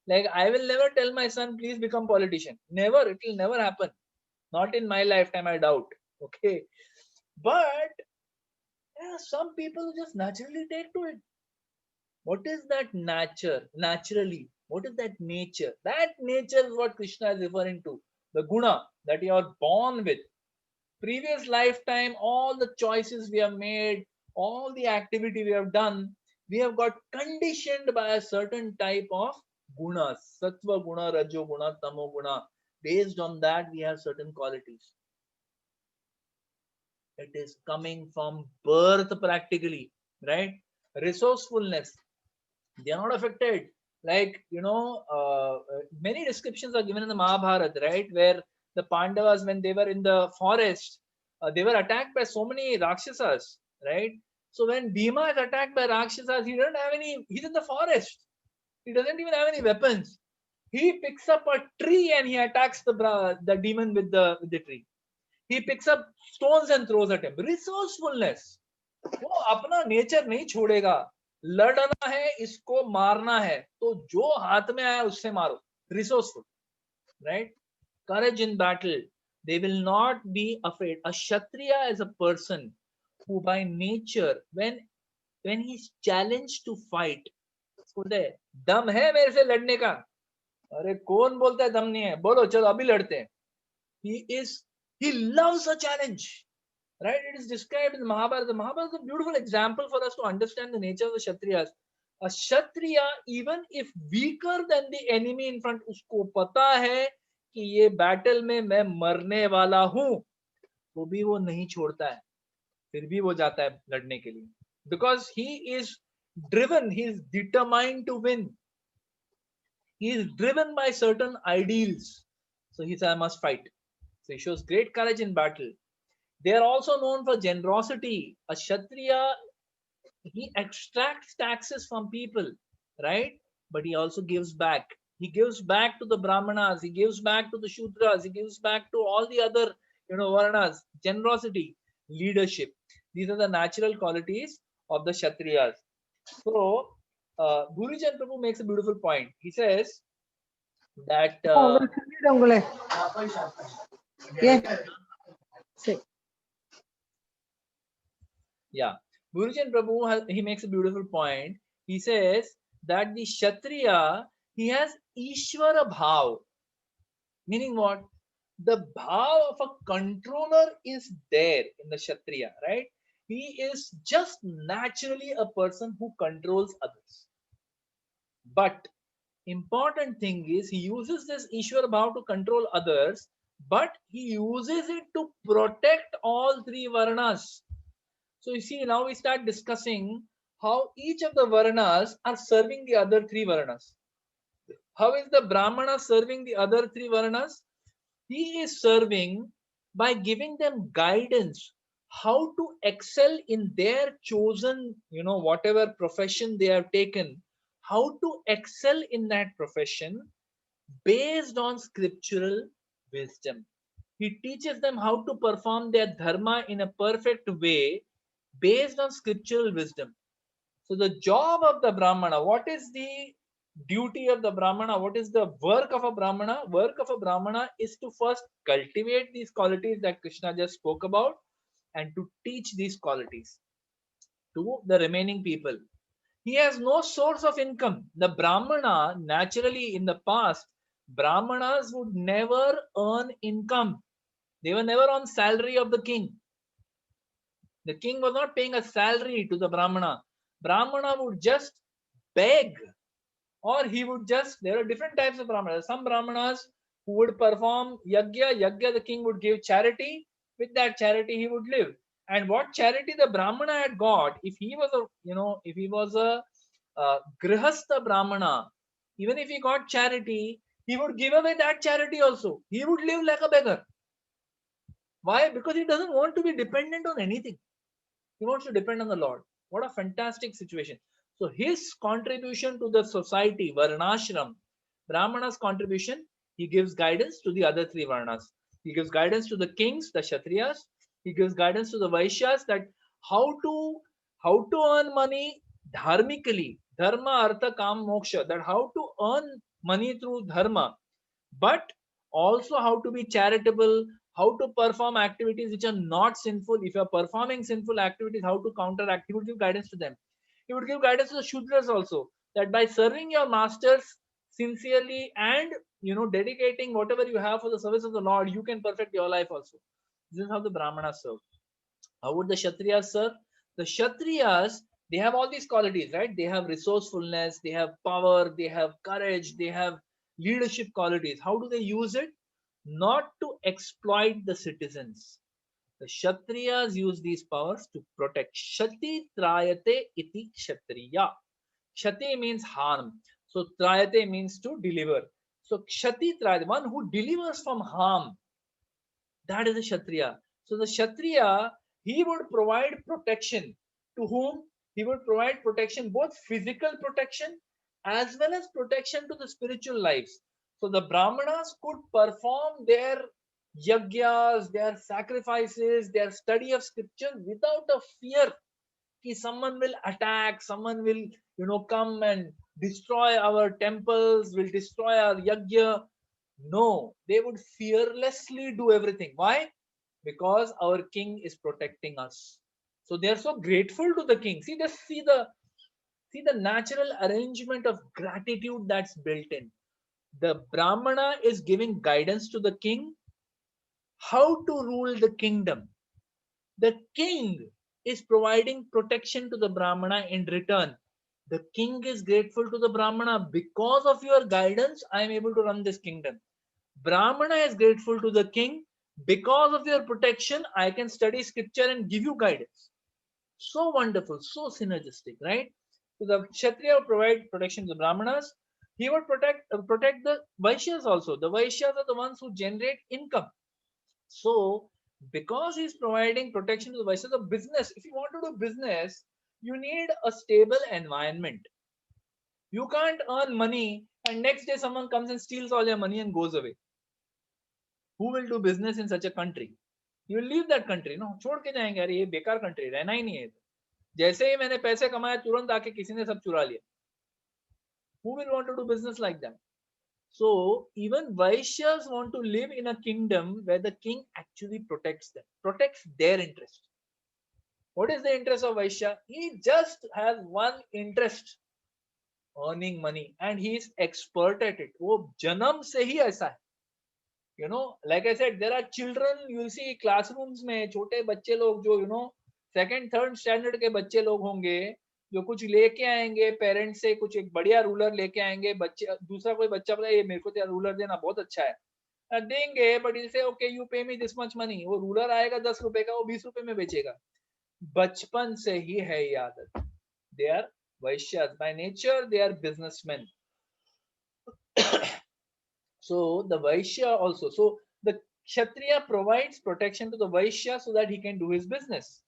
Like, I will never tell my son, please become politician. Never, it will never happen. Not in my lifetime, I doubt. Okay. But some people just naturally take to it. What is that nature? Naturally, what is that nature? That nature is what Krishna is referring to. The guna that you are born with. Previous lifetime, all the choices we have made, all the activity we have done, We have got conditioned by a certain type of gunas, sattva guna, rajo guna, tamo guna. Based on that, we have certain qualities. It is coming from birth practically, right? Resourcefulness. They are not affected. Like, many descriptions are given in the Mahabharata, right? Where the Pandavas, when they were in the forest, they were attacked by so many Rakshasas, right? So when Bhima is attacked by Rakshasas, he doesn't have any, he's in the forest. He doesn't even have any weapons. He picks up a tree and he attacks the demon with the tree. He picks up stones and throws at him. Resourcefulness. वो अपना nature नहीं छोड़ेगा. लड़ना है, इसको मारना है, तो जो हाथ में आया उससे मारो. Resourceful, right? Courage in battle. They will not be afraid. A Kshatriya is a person who by nature, when he's challenged to fight, बोलते हैं दम है मेरे से लड़ने का. अरे कौन बोलता है दम नहीं है? बोलो चलो अभी लड़ते हैं. He loves a challenge. Right? It is described in the Mahabharata. The Mahabharata is a beautiful example for us to understand the nature of the Kshatriyas. A Kshatriya, even if weaker than the enemy in front, उसको पता है कि ये battle में मैं मरने वाला हूँ, तो भी वो नहीं छोड़ता है. फिर भी वो जाता है लड़ने के लिए. Because he is driven, he is determined to win. He is driven by certain ideals. So he says, I must fight. So he shows great courage in battle. They are also known for generosity. A Kshatriya, he extracts taxes from people, right? But he also gives back. He gives back to the Brahmanas, he gives back to the Shudras, he gives back to all the other, Varnas. Generosity, leadership. These are the natural qualities of the Kshatriyas. So, Gurujan Prabhu makes a beautiful point. He says that. Yeah, Gurujan Prabhu, he makes a beautiful point. He says that the Kshatriya, he has Ishvara Bhav. Meaning what? The Bhav of a controller is there in the Kshatriya, right? He is just naturally a person who controls others. But important thing is he uses this Ishvara Bhav to control others, but he uses it to protect all three Varnas. So you see, now we start discussing how each of the Varnas are serving the other three Varnas. How is the Brahmana serving the other three Varnas? He is serving by giving them guidance how to excel in their chosen, whatever profession they have taken, how to excel in that profession based on scriptural wisdom. He teaches them how to perform their dharma in a perfect way based on scriptural wisdom. So the job of the Brahmana, what is the duty of the Brahmana? What is the work of a Brahmana? Work of a Brahmana is to first cultivate these qualities that Krishna just spoke about and to teach these qualities to the remaining people. He has no source of income. The Brahmana, naturally in the past, Brahmanas would never earn income. They were never on salary of the king. The king was not paying a salary to the Brahmana. Brahmana would just beg, or he would just, there are different types of Brahmanas. Some Brahmanas who would perform yagya, the king would give charity. With that charity, he would live. And what charity the Brahmana had got, if he was a grihastha Brahmana, even if he got charity, he would give away that charity also. He would live like a beggar. Why? Because he doesn't want to be dependent on anything. He wants to depend on the Lord. What a fantastic situation. So his contribution to the society, Varnashram, Brahmana's contribution, he gives guidance to the other three Varnas. He gives guidance to the kings, the Kshatriyas. He gives guidance to the Vaishyas that how to earn money dharmically, dharma, artha, kam, moksha, that how to earn money through dharma, but also how to be charitable, how to perform activities which are not sinful. If you are performing sinful activities, how to counteract. He would give guidance to them. He would give guidance to the Shudras also, that by serving your masters sincerely and dedicating whatever you have for the service of the Lord, you can perfect your life also. This is how the Brahmanas serve. How would the Kshatriyas serve? The Kshatriyas, They have all these qualities, right? They have resourcefulness, they have power, they have courage, they have leadership qualities. How do they use it? Not to exploit the citizens. The Kshatriyas use these powers to protect. Shati trayate iti Kshatriya. Shati means harm. So trayate means to deliver. So Kshati trayate, one who delivers from harm, that is a Kshatriya. So the Kshatriya, he would provide protection to whom? He would provide protection, both physical protection as well as protection to the spiritual lives. So the Brahmanas could perform their yagyas, their sacrifices, their study of scripture without a fear that someone will attack, someone will, come and destroy our temples, will destroy our yagya. No, they would fearlessly do everything. Why? Because our king is protecting us. So they are so grateful to the king. See, just see the natural arrangement of gratitude that's built in. The Brahmana is giving guidance to the king how to rule the kingdom. The king is providing protection to the Brahmana in return. The king is grateful to the Brahmana, because of your guidance, I am able to run this kingdom. Brahmana is grateful to the king, because of your protection, I can study scripture and give you guidance. So wonderful, so synergistic, right? So the Kshatriya will provide protection to the Brahmanas. He would protect the Vaishyas also. The Vaishyas are the ones who generate income. So, because he's providing protection to the Vaishyas of business, if you want to do business, you need a stable environment. You can't earn money and next day someone comes and steals all your money and goes away. Who will do business in such a country? You will leave that country, no? छोड़ के जाएंगे, अरे ये बेकार country, रहना ही नहीं है. जैसे ही मैंने पैसे कमाए तुरंत आके किसी ने सब चुरा लिया. Who will want to do business like that? So even Vaishyas want to live in a kingdom where the king actually protects them, protects their interest. What is the interest of Vaishya? He just has one interest, earning money, and he is expert at it. वो जन्म से ही ऐसा है. Like I said, there are children, you see classrooms में छोटे बच्चे लोग जो second third standard के बच्चे लोग होंगे, जो कुछ लेके आएंगे पेरेंट्स से, कुछ एक बढ़िया रूलर लेके आएंगे. बच्चे, दूसरा कोई बच्चा बोला ये मेरे को तो रूलर देना बहुत अच्छा है, देंगे, बट इसे ओके यू पे मी दिस मच मनी. वो रूलर आएगा 10 रुपए का, वो 20 रुपए में बेचेगा. बचपन से ही है ये आदत. They are Vaishyas by nature, they are businessman. So the Vaishya also. So the Kshatriya provides protection to the Vaishya so that he can do his business.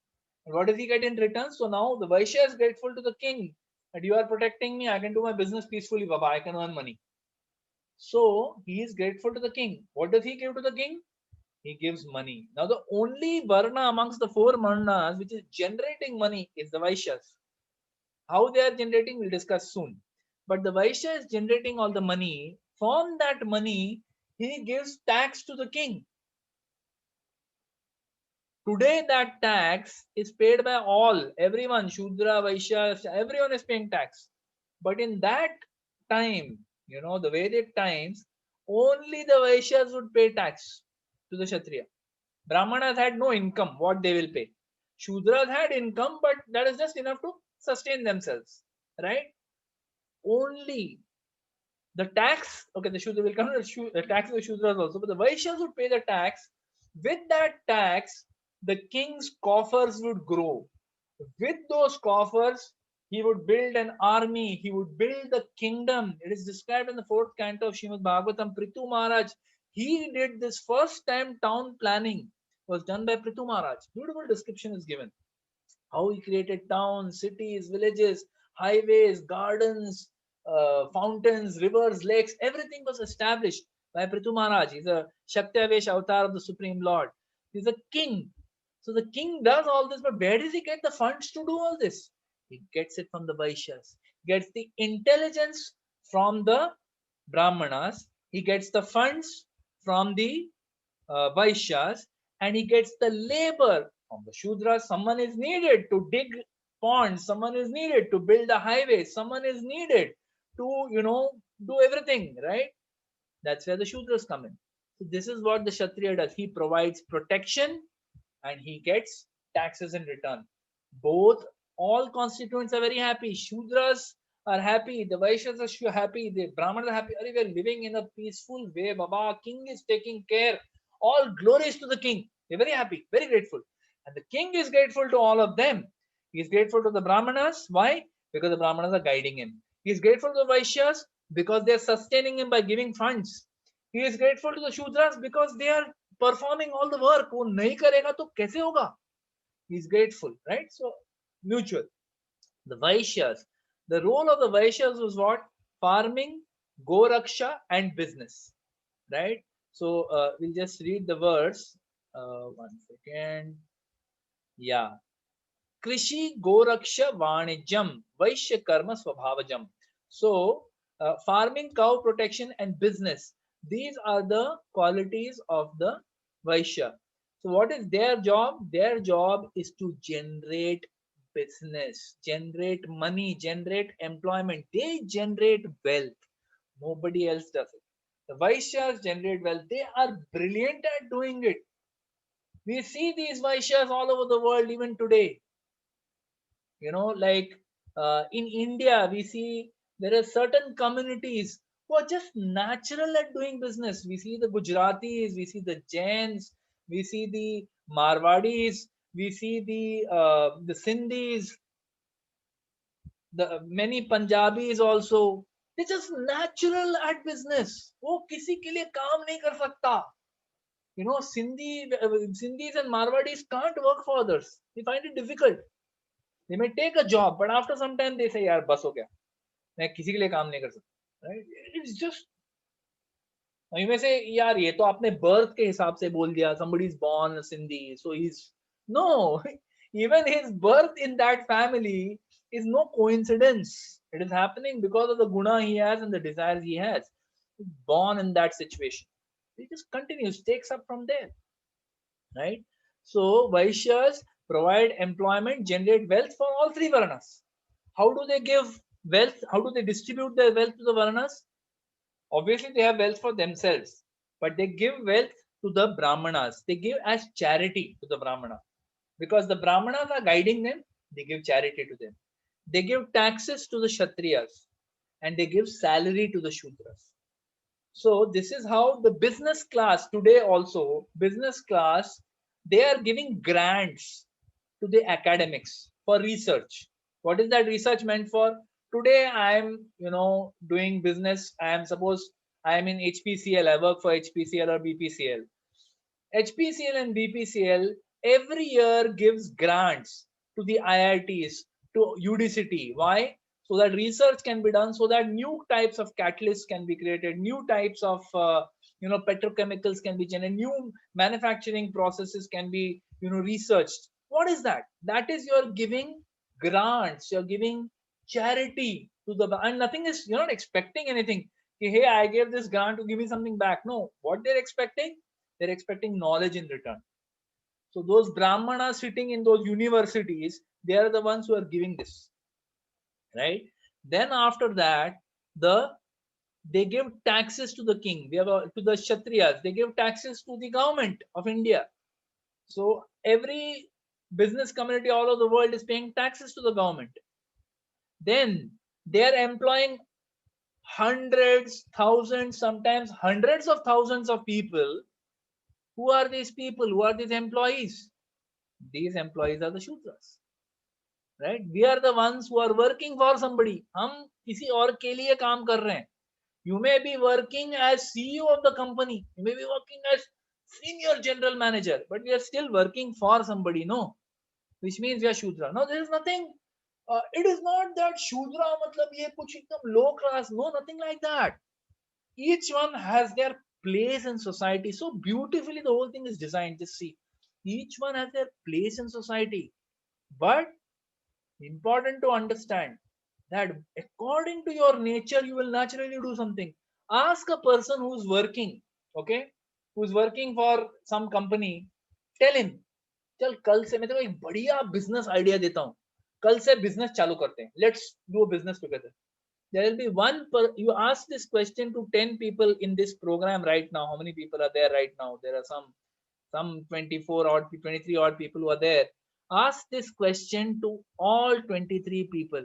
And what does he get in return? So now the Vaishya is grateful to the king that you are protecting me. I can do my business peacefully, Baba. I can earn money. So he is grateful to the king. What does he give to the king? He gives money. Now the only Varna amongst the four Varnas which is generating money is the Vaishyas. How they are generating, we'll discuss soon. But the Vaishya is generating all the money. From that money, he gives tax to the king. Today, that tax is paid by all, everyone, Shudra, Vaishya, everyone is paying tax. But in that time, the Vedic times, only the Vaishyas would pay tax to the Kshatriya. Brahmanas had no income, what they will pay. Shudras had income, but that is just enough to sustain themselves, right? Only the tax, okay, the Shudra will come to the tax of the Shudras also, but the Vaishyas would pay the tax. With that tax, the king's coffers would grow. With those coffers, he would build an army, he would build the kingdom. It is described in the 4th canto of Srimad Bhagavatam. Prithu Maharaj, he did this first time town planning, was done by Prithu Maharaj. Beautiful description is given. How he created towns, cities, villages, highways, gardens, fountains, rivers, lakes, everything was established by Prithu Maharaj. He's a Shakti-Avesh avatar of the Supreme Lord. He's a king. So the king does all this, but where does he get the funds to do all this? He gets it from the Vaishyas. Gets the intelligence from the Brahmanas. He gets the funds from the Vaishyas, and he gets the labor from the Shudras. Someone is needed to dig ponds, someone is needed to build a highway, someone is needed to, do everything, right? That's where the Shudras come in. So this is what the Kshatriya does. He provides protection and he gets taxes in return. Both All constituents are very happy. Shudras are happy. The Vaishyas are happy. The Brahmanas are happy. We are living in a peaceful way. Baba, king is taking care. All glories to the king. They're very happy, very grateful. And the king is grateful to all of them. He is grateful to the Brahmanas. Why? Because the Brahmanas are guiding him. He is grateful to the Vaishyas because they are sustaining him by giving funds. He is grateful to the Shudras because they are performing all the work. वो नहीं करेगा तो कैसे होगा? He is grateful, right? So mutual. The Vaishyas, the role of the Vaishyas was what? Farming, Goraksha, and business, right? So we'll just read the verse. One second. Yeah. Krishi Goraksha Vanijam Vaishya Karma Swabhavajam. So farming, cow protection, and business. These are the qualities of the Vaishya. So what is their job? Their job is to generate business, generate money, generate employment. They generate wealth. Nobody else does it. The Vaishyas generate wealth. They are brilliant at doing it. We see these Vaishyas all over the world even today. Like in India, we see there are certain communities who are just natural at doing business. We see the Gujaratis, we see the Jains, we see the Marwadis, we see the Sindhis, the many Punjabis also. They're just natural at business. वो किसी के लिए काम नहीं कर सकता. Sindhis and Marwadis can't work for others. They find it difficult. They may take a job, but after some time they say, यार बस हो गया, मैं किसी के लिए काम नहीं कर सकता. Right? It's just में से यार ये तो आपने birth के हिसाब से बोल दिया. Somebody is born Sindhi, so he's no. Even his birth in that family is no coincidence. It is happening because of the guna he has and the desires he has. He's born in that situation. He just continues, takes up from there. Right? So Vaishyas provide employment, generate wealth for all three Varnas. How do they give wealth? How do they distribute their wealth to the Varnas? Obviously, they have wealth for themselves, but they give wealth to the Brahmanas. They give as charity to the Brahmana. Because the Brahmanas are guiding them, they give charity to them. They give taxes to the Kshatriyas and they give salary to the Shudras. So this is how the business class today also, business class, they are giving grants to the academics for research. What is that research meant for? Today I am, doing business. I am suppose I am in HPCL. I work for HPCL or BPCL. HPCL and BPCL every year gives grants to the IITs, to UDCT. Why? So that research can be done, so that new types of catalysts can be created, new types of petrochemicals can be generated, new manufacturing processes can be researched. What is that? That is, you're giving grants, you're giving charity to the, and nothing is, you're not expecting anything. Hey, I gave this grant to give me something back. No, what they're expecting knowledge in return. So those Brahmanas sitting in those universities, they are the ones who are giving this. Right? Then after that, they give taxes to the king. They have to the Kshatriyas. They give taxes to the government of India. So every business community all over the world is paying taxes to the government. Then they are employing hundreds, thousands, sometimes hundreds of thousands of people. Who are these people? Who are these employees? These employees are the Shudras. Right? We are the ones who are working for somebody. हम किसी और के लिए काम कर रहे हैं. You may be working as CEO of the company. You may be working as senior general manager, but we are still working for somebody, no? Which means we are Shudra. No, there is nothing. It is not that Shudra matlab ye kuch ekdam low class. No, nothing like that. Each one has their place in society. So beautifully the whole thing is designed. Just see. Each one has their place in society. But important to understand that according to your nature, you will naturally do something. Ask a person who's working, okay, who's working for some company, tell him, चल कल से मैं तेरे को एक बढ़िया business idea देता हूँ, कल से बिजनेस चालू करते हैं, let's do a business together. There will be one you ask this question to 10 people in this program right now. How many people are there right now? There are some 24 odd 23 odd people who are there. Ask this question to all 23 people.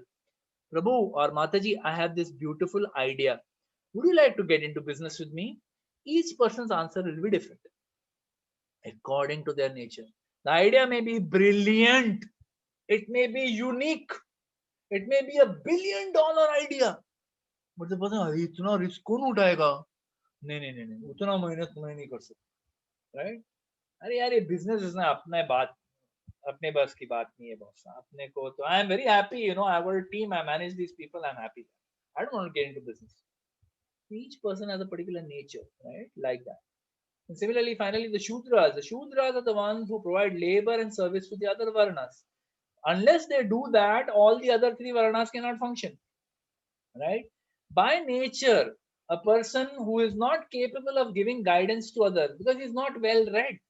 Prabhu or Mataji, I have this beautiful idea. Would you like to get into business with me? Each person's answer will be different according to their nature. The idea may be brilliant, it may be unique, it may be $1 billion idea. But the person, "अरे, इतना risk कौन उठाएगा? नहीं नहीं नहीं नहीं, उतना मेहनत मैं नहीं कर सकता, राइट? अरे यार, ये बिजनेस है, अपना बात, अपने बस की बात नहीं है बॉस, अपने को तो I am very happy, I work team, I manage these people, I am happy, I don't want to get into business. Each person has a particular nature, right? Like that. And similarly, finally, the Shudras are the ones who provide labor and service to the other Varnas. Unless they do that, all the other three Varnas cannot function, right? By nature, a person who is not capable of giving guidance to others because he's not well read,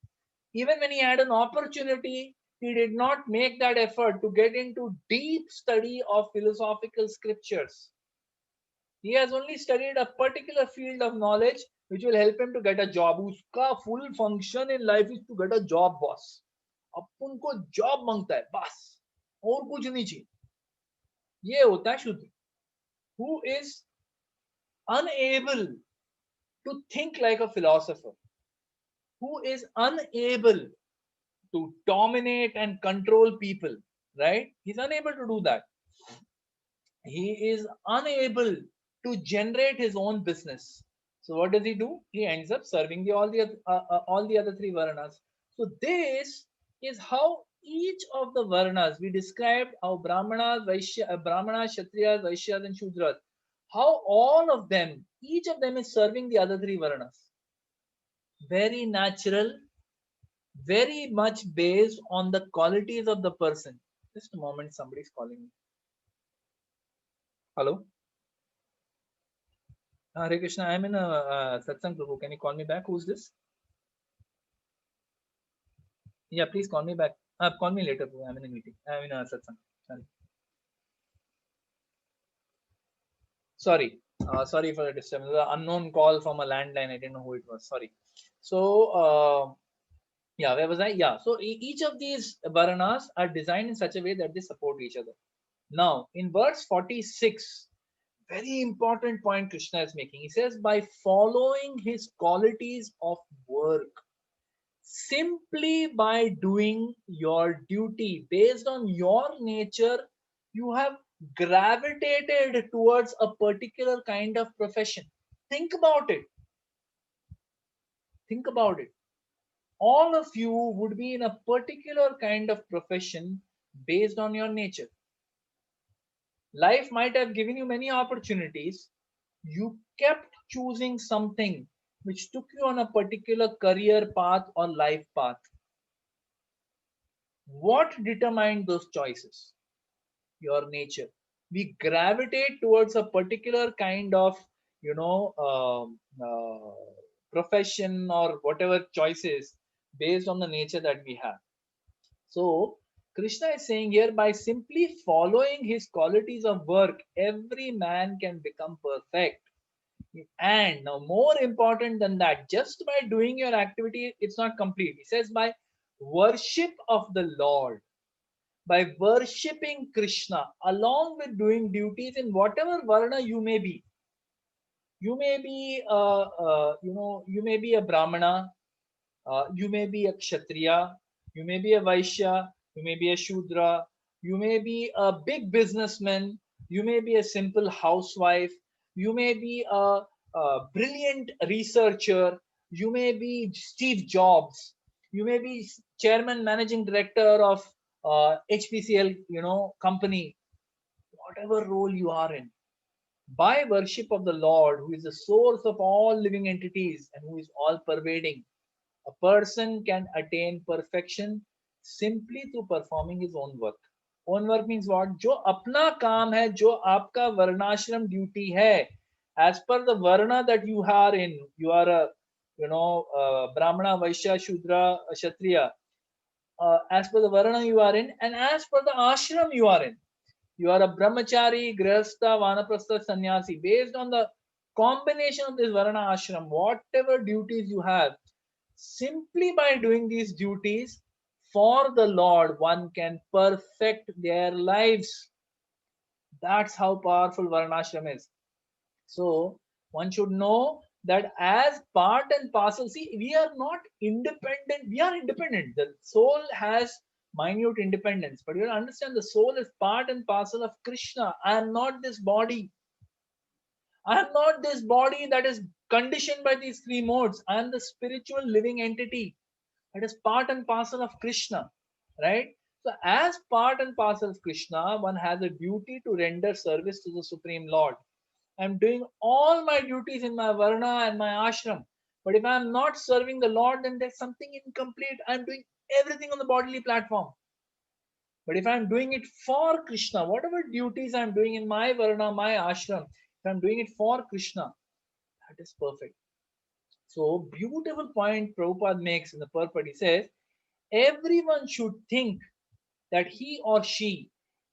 even when he had an opportunity, he did not make that effort to get into deep study of philosophical scriptures. He has only studied a particular field of knowledge which will help him to get a job. Uska full function in life is to get a job, boss. अपन को job मांगता है बस, और कुछ नहीं चाहिए. ये होता है शुद्ध, who is unable to think like a philosopher, who is unable to dominate and control people, right? He's unable to do that. He is unable to generate his own business. So what does he do? He ends up serving all the other three varnas. So this is how each of the varnas we described, how Brahmanas, Kshatriyas, Vaishyas, and Shudras, how all of them, each of them is serving the other three varnas. Very natural, very much based on the qualities of the person. Just a moment, somebody's calling me. Hello. Hare Krishna, I'm in a satsang, Prabhu. Can you call me back? Who's this? Yeah, please call me back. Call me later, Prabhu. I'm in a meeting. I'm in a satsang. Sorry for the disturbance. The unknown call from a landline. I didn't know who it was. Sorry. So, yeah, where was I? Yeah. So each of these varanas are designed in such a way that they support each other. Now, in verse 46, very important point Krishna is making. He says, by following his qualities of work, simply by doing your duty based on your nature, you have gravitated towards a particular kind of profession. Think about it. Think about it. All of you would be in a particular kind of profession based on your nature. Life might have given you many opportunities. You kept choosing something which took you on a particular career path or life path. What determined those choices? Your nature. We gravitate towards a particular kind of, profession or whatever choices based on the nature that we have. So, Krishna is saying here, by simply following his qualities of work, every man can become perfect. And now, more important than that, just by doing your activity, it's not complete. He says, by worship of the Lord, by worshipping Krishna, along with doing duties in whatever varna you may be. You may be, you may be a Brahmana, you may be a Kshatriya, you may be a Vaishya, you may be a Shudra, you may be a big businessman, you may be a simple housewife, you may be a brilliant researcher, you may be Steve Jobs, you may be chairman, managing director of HPCL, company, whatever role you are in. By worship of the Lord, who is the source of all living entities and who is all pervading, a person can attain perfection simply through performing his own work. Own work means what? जो अपना काम है, जो आपका वर्णाश्रम duty है, as per the varna that you are in, you are a, Brahmana, Vaishya, Shudra, Kshatriya, as per the varna you are in, and as per the ashram you are in. You are a brahmachari, grihastha, vanaprastha, sannyasi. Based on the combination of this varna ashram, whatever duties you have, simply by doing these duties, For the Lord, one can perfect their lives. That's how powerful Varnashram is. So one should know that as part and parcel, see, we are not independent, we are independent. The soul has minute independence, but you have to understand the soul is part and parcel of Krishna. I am not this body. I am not this body that is conditioned by these three modes. I am the spiritual living entity that is part and parcel of Krishna, right? So, as part and parcel of Krishna, one has a duty to render service to the Supreme Lord. I'm doing all my duties in my Varna and my ashram. But if I'm not serving the Lord, then there's something incomplete. I'm doing everything on the bodily platform. But if I'm doing it for Krishna, whatever duties I'm doing in my Varna, my ashram, if I'm doing it for Krishna, that is perfect. So, beautiful point Prabhupada makes in the purport. He says, everyone should think that he or she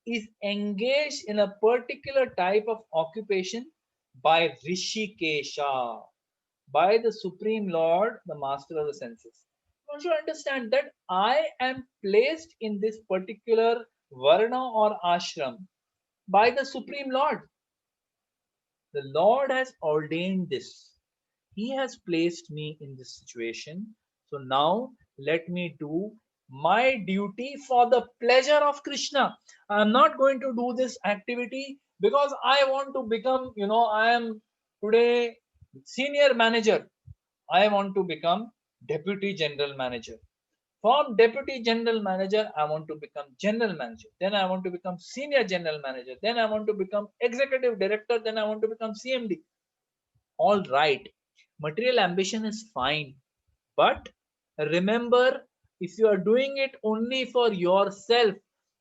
is engaged in a particular type of occupation by Rishikesha, by the Supreme Lord, the Master of the senses. One should understand that I am placed in this particular Varna or ashram by the Supreme Lord. The Lord has ordained this. He has placed me in this situation. So now let me do my duty for the pleasure of Krishna. I am not going to do this activity because I want to become, I am today senior manager. I want to become deputy general manager. From deputy general manager, I want to become general manager. Then I want to become senior general manager. Then I want to become executive director. Then I want to become CMD. All right, material ambition is fine, but remember, if you are doing it only for yourself,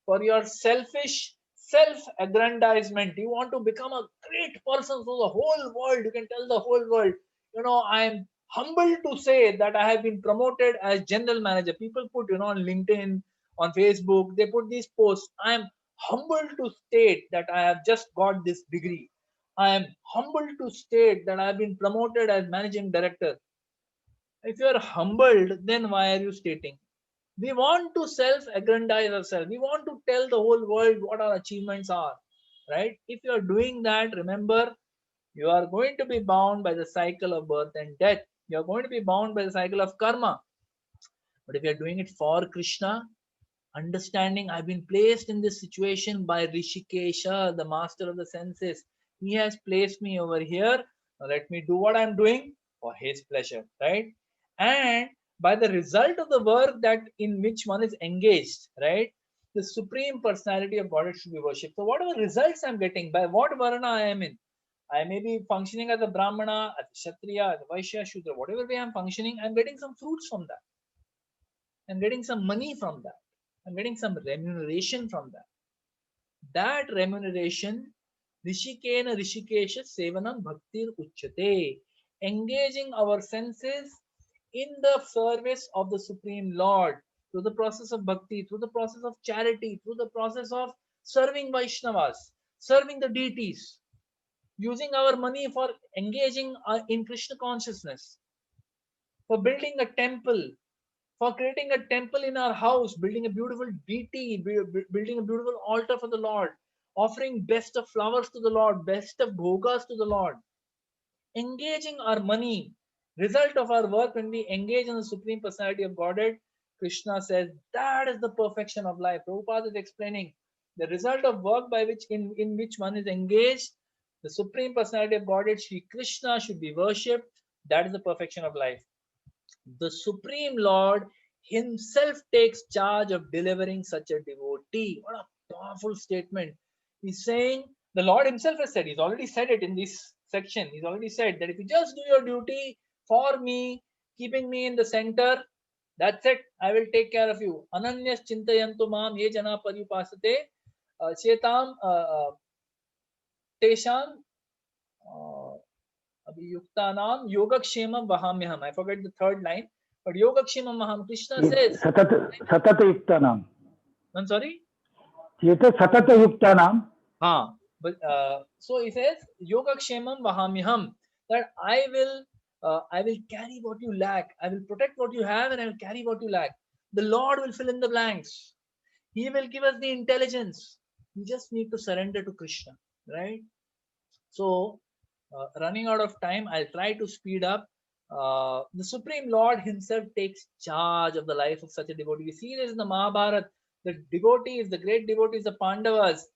for your selfish self-aggrandizement, you want to become a great person to the whole world, you can tell the whole world, I'm humbled to say that I have been promoted as general manager. People put, on LinkedIn, on Facebook, they put these posts. I am humbled to state that I have just got this degree. I am humbled to state that I have been promoted as managing director. If you are humbled, then why are you stating? We want to self-aggrandize ourselves. We want to tell the whole world what our achievements are, right? If you are doing that, remember, you are going to be bound by the cycle of birth and death. You are going to be bound by the cycle of karma. But if you are doing it for Krishna, understanding I've been placed in this situation by Rishikesha, the master of the senses. He has placed me over here. Now let me do what I'm doing for his pleasure, right? And by the result of the work that in which one is engaged, right? The supreme personality of Godhead should be worshipped. So whatever results I'm getting, by what varna I am in, I may be functioning as a Brahmana, as a Kshatriya, as a Vaishya, Shudra, whatever way I'm functioning, I'm getting some fruits from that. I'm getting some money from that. I'm getting some remuneration from that. That remuneration, Rishikena Rishikesha Sevanam Bhaktir Uchyate, engaging our senses in the service of the Supreme Lord through the process of bhakti, through the process of charity, through the process of serving Vaishnavas, serving the deities, using our money for engaging in Krishna consciousness, for building a temple, for creating a temple in our house, building a beautiful deity, building a beautiful altar for the Lord, offering best of flowers to the Lord, best of bhogas to the Lord, engaging our money. Result of our work when we engage in the Supreme Personality of Godhead, Krishna says that is the perfection of life. Prabhupada is explaining the result of work by which in which one is engaged, the Supreme Personality of Godhead, Sri Krishna, should be worshipped. That is the perfection of life. The Supreme Lord Himself takes charge of delivering such a devotee. What a powerful statement. He's saying, the Lord Himself has said, He's already said it in this section. He's already said that if you just do your duty for me, keeping me in the center, that's it. I will take care of you. Ananyas chintayantu mam ye jana paripasate chetam tesham Abhiyuktanam Yogakshemam Vahamyaham. I forget the third line, but Yogakshemam Vaham. Krishna says, Satata Yuktanam. I'm sorry? Cheta Satata Yuktanam. But so he says, Yogakshemam Vahamyaham. That I will carry what you lack. I will protect what you have and I will carry what you lack. The Lord will fill in the blanks. He will give us the intelligence. We just need to surrender to Krishna, right? So, running out of time, I'll try to speed up. The Supreme Lord Himself takes charge of the life of such a devotee. We see this in the Mahabharata. The devotees, the great devotees, the Pandavas,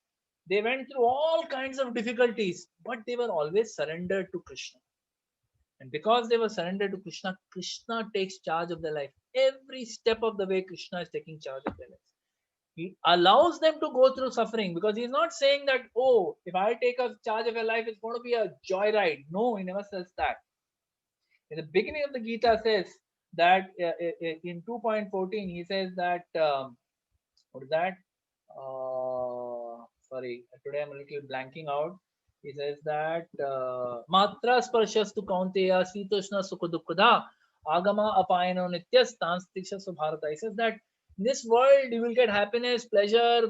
they went through all kinds of difficulties, but they were always surrendered to Krishna. And because they were surrendered to Krishna, Krishna takes charge of their life. Every step of the way, Krishna is taking charge of their life. He allows them to go through suffering because he's not saying that, oh, if I take a charge of your life, it's going to be a joyride. No, he never says that. In the beginning of the Gita says that in 2.14, he says that, what is that? Sorry, today I'm a little blanking out. He says that Matra sparshastu kaunteya sitoshna sukha agama apayano nityas tanstiksha subharata. He says that in this world you will get happiness, pleasure,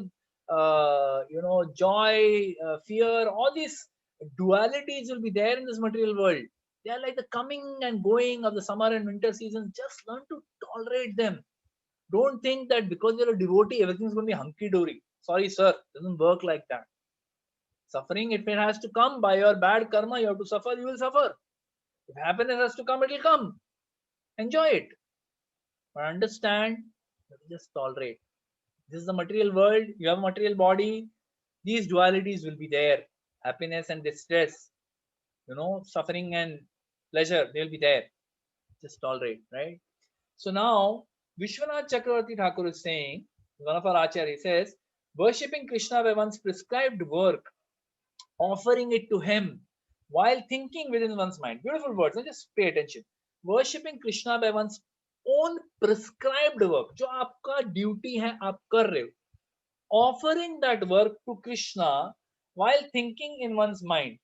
joy, fear. All these dualities will be there in this material world. They are like the coming and going of the summer and winter seasons. Just learn to tolerate them. Don't think that because you're a devotee, everything's going to be hunky-dory. Sorry, sir. It doesn't work like that. Suffering, if it has to come by your bad karma, you have to suffer, you will suffer. If happiness has to come, it will come. Enjoy it. But understand, just tolerate. This is the material world. You have a material body. These dualities will be there. Happiness and distress. Suffering and pleasure, they'll be there. Just tolerate, right? So now, Vishwanath Chakravarti Thakur is saying, one of our Acharya says, worshipping Krishna by one's prescribed work, offering it to him while thinking within one's mind. Beautiful words, now just pay attention. Worshipping Krishna by one's own prescribed work, जो आपका duty है, आप कर रहे हो. Offering that work to Krishna while thinking in one's mind.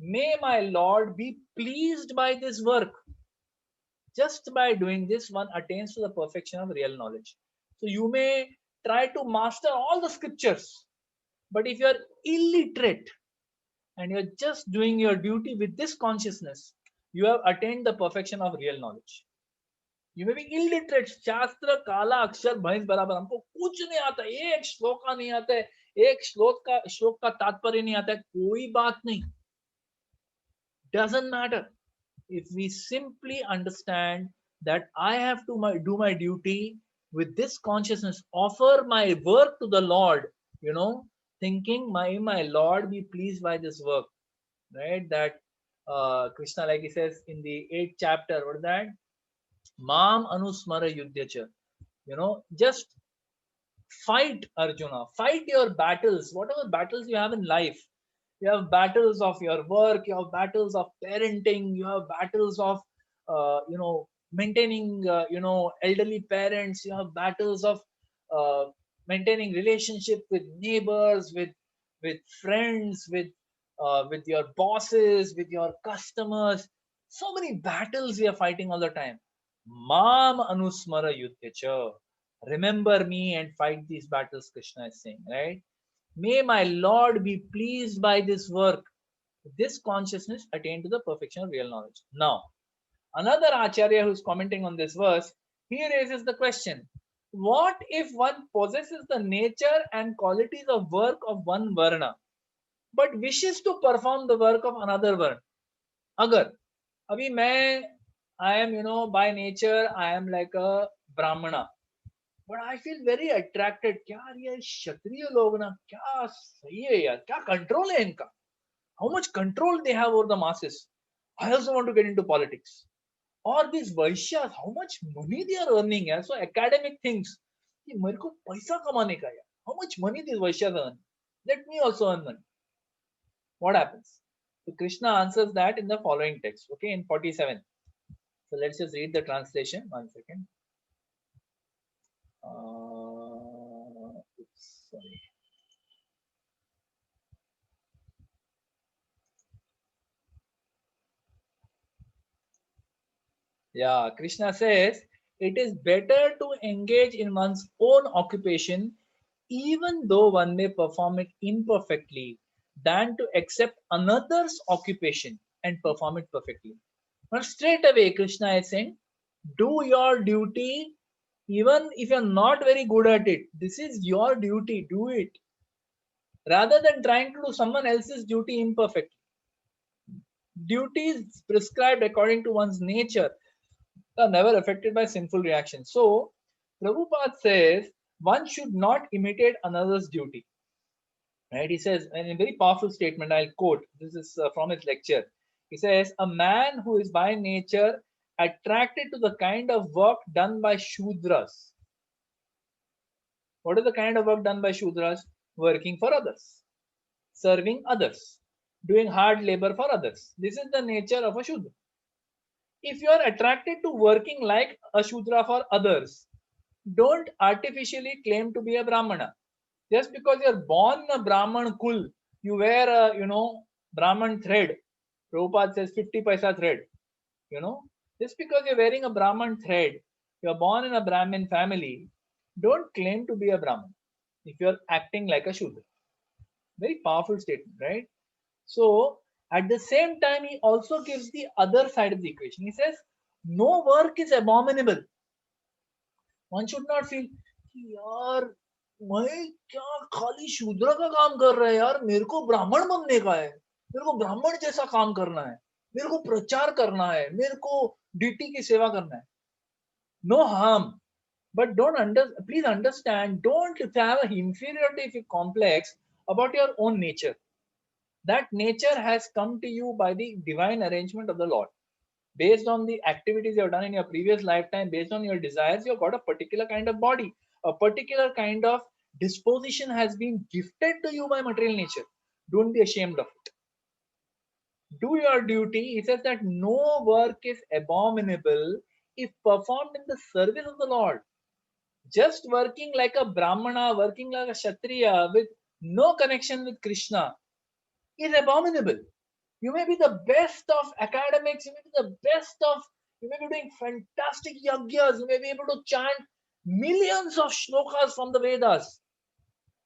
May my Lord be pleased by this work. Just by doing this, one attains to the perfection of real knowledge. So you may try to master all the scriptures, but if you are illiterate and you're just doing your duty with this consciousness, you have attained the perfection of real knowledge. You may be illiterate. शास्त्र काला अक्षर भैंस बराबर. हमको कुछ नहीं आता, एक श्लोक का नहीं आता है, एक श्लोक का तात्पर्य नहीं आता है, कोई बात नहीं. Doesn't matter. If we simply understand that I have to do my duty with this consciousness, offer my work to the Lord, thinking, my Lord be pleased by this work, right? That Krishna, like he says in the 8th chapter, what is that? Mam anusmara yuddhacha. Just fight, Arjuna. Fight your battles, whatever battles you have in life. You have battles of your work, you have battles of parenting, you have battles of maintaining elderly parents, you have battles of maintaining relationship with neighbors, with friends, with your bosses, with your customers. So many battles we are fighting all the time. Mam anusmara yuddhacha. Remember me and fight these battles, Krishna is saying, right? May my Lord be pleased by this work. This consciousness attain to the perfection of real knowledge. Now, another Acharya who's commenting on this verse, he raises the question, what if one possesses the nature and qualities of work of one Varna, but wishes to perform the work of another Varna? Agar, abhi I am, by nature, I am like a Brahmana. But I feel very attracted. यार ये क्षत्रिय लोग ना क्या सही है यार, क्या control है इनका? How much control they have over the masses? I also want to get into politics. Or these Vaishyas, how much money they are earning? यार, so academic things. कि मेरे को पैसा कमाने का यार. How much money these Vaishyas earn? Let me also earn money. What happens? So Krishna answers that in the following text. Okay, in 47. So let's just read the translation. 1 second. Sorry. Yeah, Krishna says it is better to engage in one's own occupation even though one may perform it imperfectly than to accept another's occupation and perform it perfectly. But straight away Krishna is saying, do your duty Even if you're not very good at it, this is your duty, do it. Rather than trying to do someone else's duty imperfectly. Duties prescribed according to one's nature are never affected by sinful reactions. So, Prabhupada says one should not imitate another's duty. Right? He says, in a very powerful statement, I'll quote, this is from his lecture. He says, a man who is by nature attracted to the kind of work done by Shudras. What is the kind of work done by Shudras? Working for others, serving others, doing hard labor for others. This is the nature of a Shudra. If you are attracted to working like a Shudra for others, don't artificially claim to be a Brahmana. Just because you're born in a Brahman kul, you wear a, Brahman thread. Prabhupada says 50 paisa thread. Just because you're wearing a Brahman thread, you're born in a Brahmin family, don't claim to be a Brahman if you're acting like a Shudra. Very powerful statement, right? So, at the same time, he also gives the other side of the equation. He says, no work is abominable. One should not feel, यार मैं क्या खाली शूद्र का काम कर रहा है यार, मेरे को ब्राह्मण बनने का है, मेरे को ब्राह्मण जैसा काम करना है, मेरे को प्रचार करना है, मेरे को डीटी की सेवा करना है. No harm, but please understand, don't have an inferiority complex about your own nature. That nature has come to you by the divine arrangement of the Lord. Based on the activities you have done in your previous lifetime, based on your desires, you've got a particular kind of body, a particular kind of disposition has been gifted to you by material nature. Don't be ashamed of it. Do your duty. He says that no work is abominable if performed in the service of the Lord. Just working like a Brahmana, working like a Kshatriya with no connection with Krishna is abominable. You may be the best of academics, you may be the best of, you may be doing fantastic yagyas, you may be able to chant millions of shlokas from the Vedas.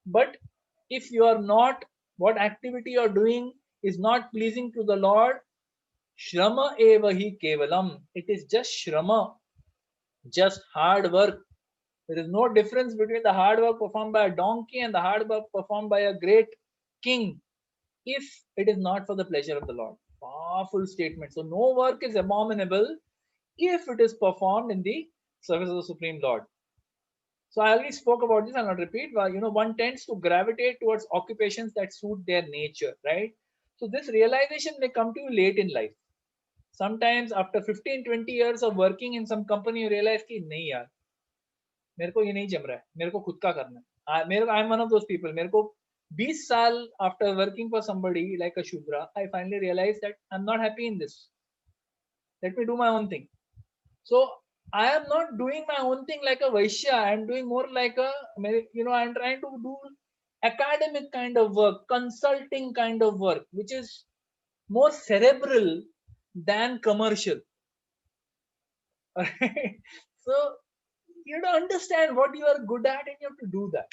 But if you are not, what activity you are doing is not pleasing to the Lord, shrama eva hi kevalam. It is just shrama, just hard work. There is no difference between the hard work performed by a donkey and the hard work performed by a great king, if it is not for the pleasure of the Lord. Powerful statement. So no work is abominable if it is performed in the service of the Supreme Lord. So I already spoke about this, I'll not repeat. But one tends to gravitate towards occupations that suit their nature, right? So this realization may come to you late in life. Sometimes after 15-20 years of working in some company, you realize कि नहीं यार, मेरे को ये नहीं जम रहा है, मेरे को खुद का करना है. I'm one of those people. मेरे को 20 साल after working for somebody like a Shudra, I finally realized that I'm not happy in this. Let me do my own thing. So I am not doing my own thing like a Vaishya. I'm doing more like I'm trying to do academic kind of work, consulting kind of work, which is more cerebral than commercial. Alright? So you have to understand what you are good at and you have to do that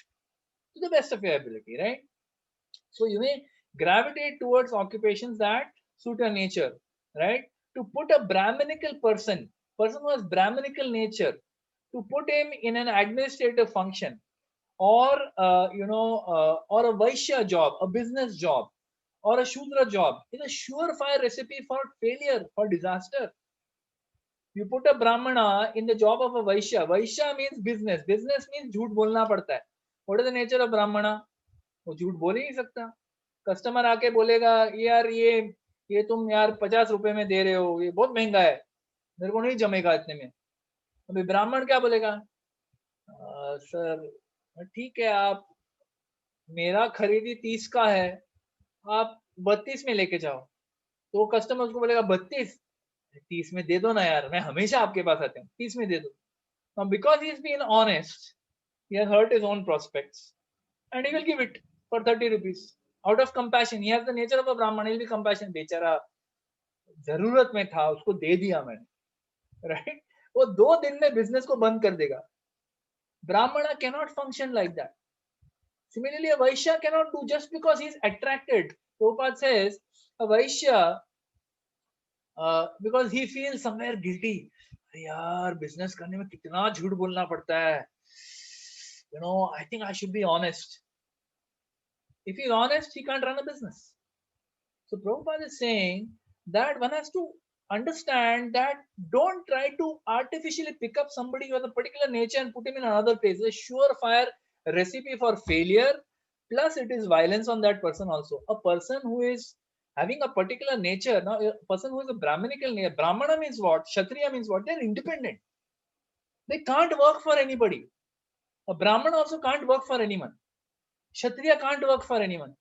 to the best of your ability, right? So you may gravitate towards occupations that suit your nature, right? To put a Brahminical person who has Brahminical nature, to put him in an administrative function, or or a Vaishya job, a business job, or a Shudra job, is a surefire recipe for failure, for disaster. You put a Brahmana in the job of a Vaishya. Vaishya means business. Business means झूठ बोलना पड़ता है. What is the nature of Brahmana? वो झूठ बोल ही नहीं सकता. Customer आके बोलेगा यार ये तुम यार 50 रुपए में दे रहे हो, ये बहुत महंगा है, मेरे को नहीं जमेगा इतने में. अभी ब्राह्मण क्या बोलेगा? सर ठीक है, आप मेरा खरीदी 30 का है, आप 32 में लेके जाओ. तो कस्टमर उसको बोलेगा 30 में दे दो ना यार, मैं हमेशा आपके पास आता हूँ, 30 में दे दो. Now because he's been honest, he has hurt his own prospects and he will give it for 30 rupees out of compassion. He has the nature of a Brahman. He will be compassionate. बेचारा जरूरत में था, उसको दे दिया मैंने, right? वो 2 दिन में बिजनेस को बंद कर देगा. Brahmana cannot function like that. Similarly, a Vaishya cannot do just because he is attracted. Prabhupada says a Vaishya, because he feels somewhere guilty. अरे यार बिजनेस करने में कितना झूठ बोलना पड़ता है, I think I should be honest. If he's honest, he can't run a business. So Prabhupada is saying that one has to understand that don't try to artificially pick up somebody with a particular nature and put him in another place. It's a surefire recipe for failure. Plus, it is violence on that person also. A person who is having a particular nature, now a person who is a Brahminical nature, Brahmana means what? Kshatriya means what? They're independent. They can't work for anybody. A Brahmana also can't work for anyone. Kshatriya can't work for anyone.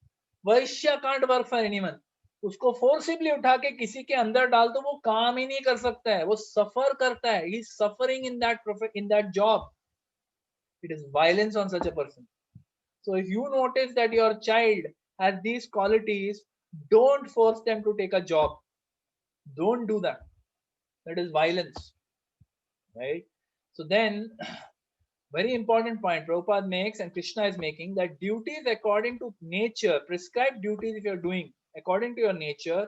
Vaishya can't work for anyone. उसको forcibly उठा के किसी के अंदर डाल दो, वो काम ही नहीं कर सकता है, वो सफर करता है. He is suffering in that job. It is violence on such a person. So if you notice that your child has these qualities, don't force them to take a job. Don't do that. That is violence, right? So then very important point Prabhupada makes and Krishna is making, that duties according to nature, prescribed duties if you're doing according to your nature,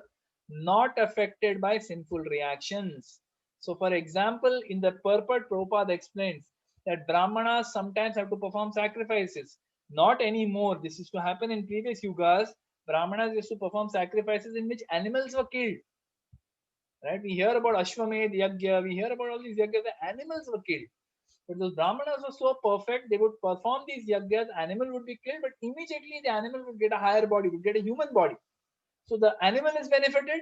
not affected by sinful reactions. So for example, in the purport, Prabhupada explains that Brahmanas sometimes have to perform sacrifices. Not anymore. This used to happen in previous yugas. Brahmanas used to perform sacrifices in which animals were killed. Right? We hear about Ashwamedh Yagya, we hear about all these yagyas, the animals were killed. But those Brahmanas were so perfect, they would perform these yagyas, animal would be killed, but immediately the animal would get a higher body, would get a human body. So the animal is benefited,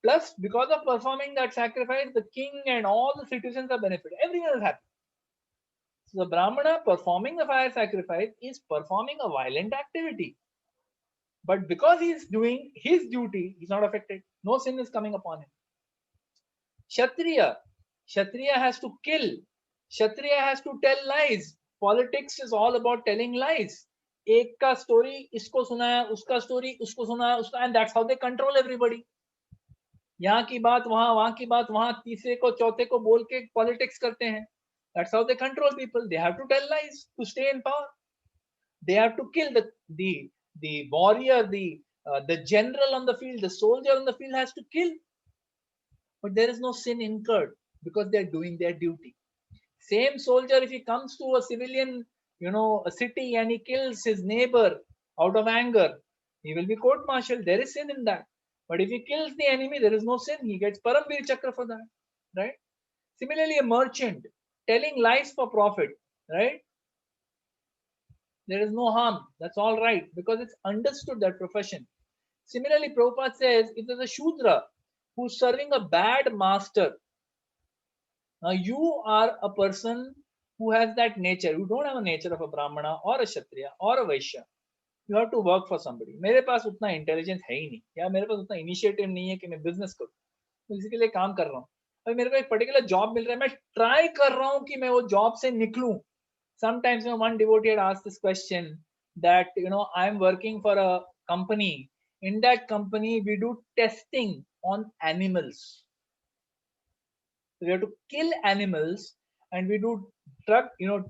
plus because of performing that sacrifice, the king and all the citizens are benefited. Everyone is happy. So the Brahmana performing the fire sacrifice is performing a violent activity. But because he is doing his duty, he's not affected. No sin is coming upon him. Kshatriya has to kill. Kshatriya has to tell lies. Politics is all about telling lies. एक का story इसको सुनाया, उसका story उसको सुनाया, उसका, and that's how they control everybody. यहाँ की बात वहां की बात वहां, तीसरे को चौथे को बोल के पॉलिटिक्स करते हैं. That's how they control people. They have to tell lies to stay in power. They have to kill the warrior, the general on the field, the soldier on the field has to kill. But there is no sin incurred because they are doing their duty. Same soldier, if he comes to a civilian, a city, and he kills his neighbor out of anger, he will be court-martialed. There is sin in that. But if he kills the enemy, there is no sin. He gets Paramveer Chakra for that, right? Similarly, a merchant telling lies for profit, right? There is no harm. That's all right because it's understood that profession. Similarly, Prabhupada says if there's a Shudra who's serving a bad master, now you are a person who has that nature. You don't have a nature of a Brahmana or a Kshatriya or a Vaishya. You have to work for somebody. मेरे पास उतना intelligence है ही नहीं, या मेरे पास उतना initiative नहीं है कि मैं बिजनेस करूं, तो इसी के लिए काम कर रहा हूं. अभी मेरे को एक पर्टिकुलर जॉब मिल रहा है, मैं ट्राई कर रहा हूं कि मैं वो जॉब से निकलूं. Sometimes one devotee had asked this question that I am working for a company. In that company, we do testing on animals. So we have to kill animals, and we do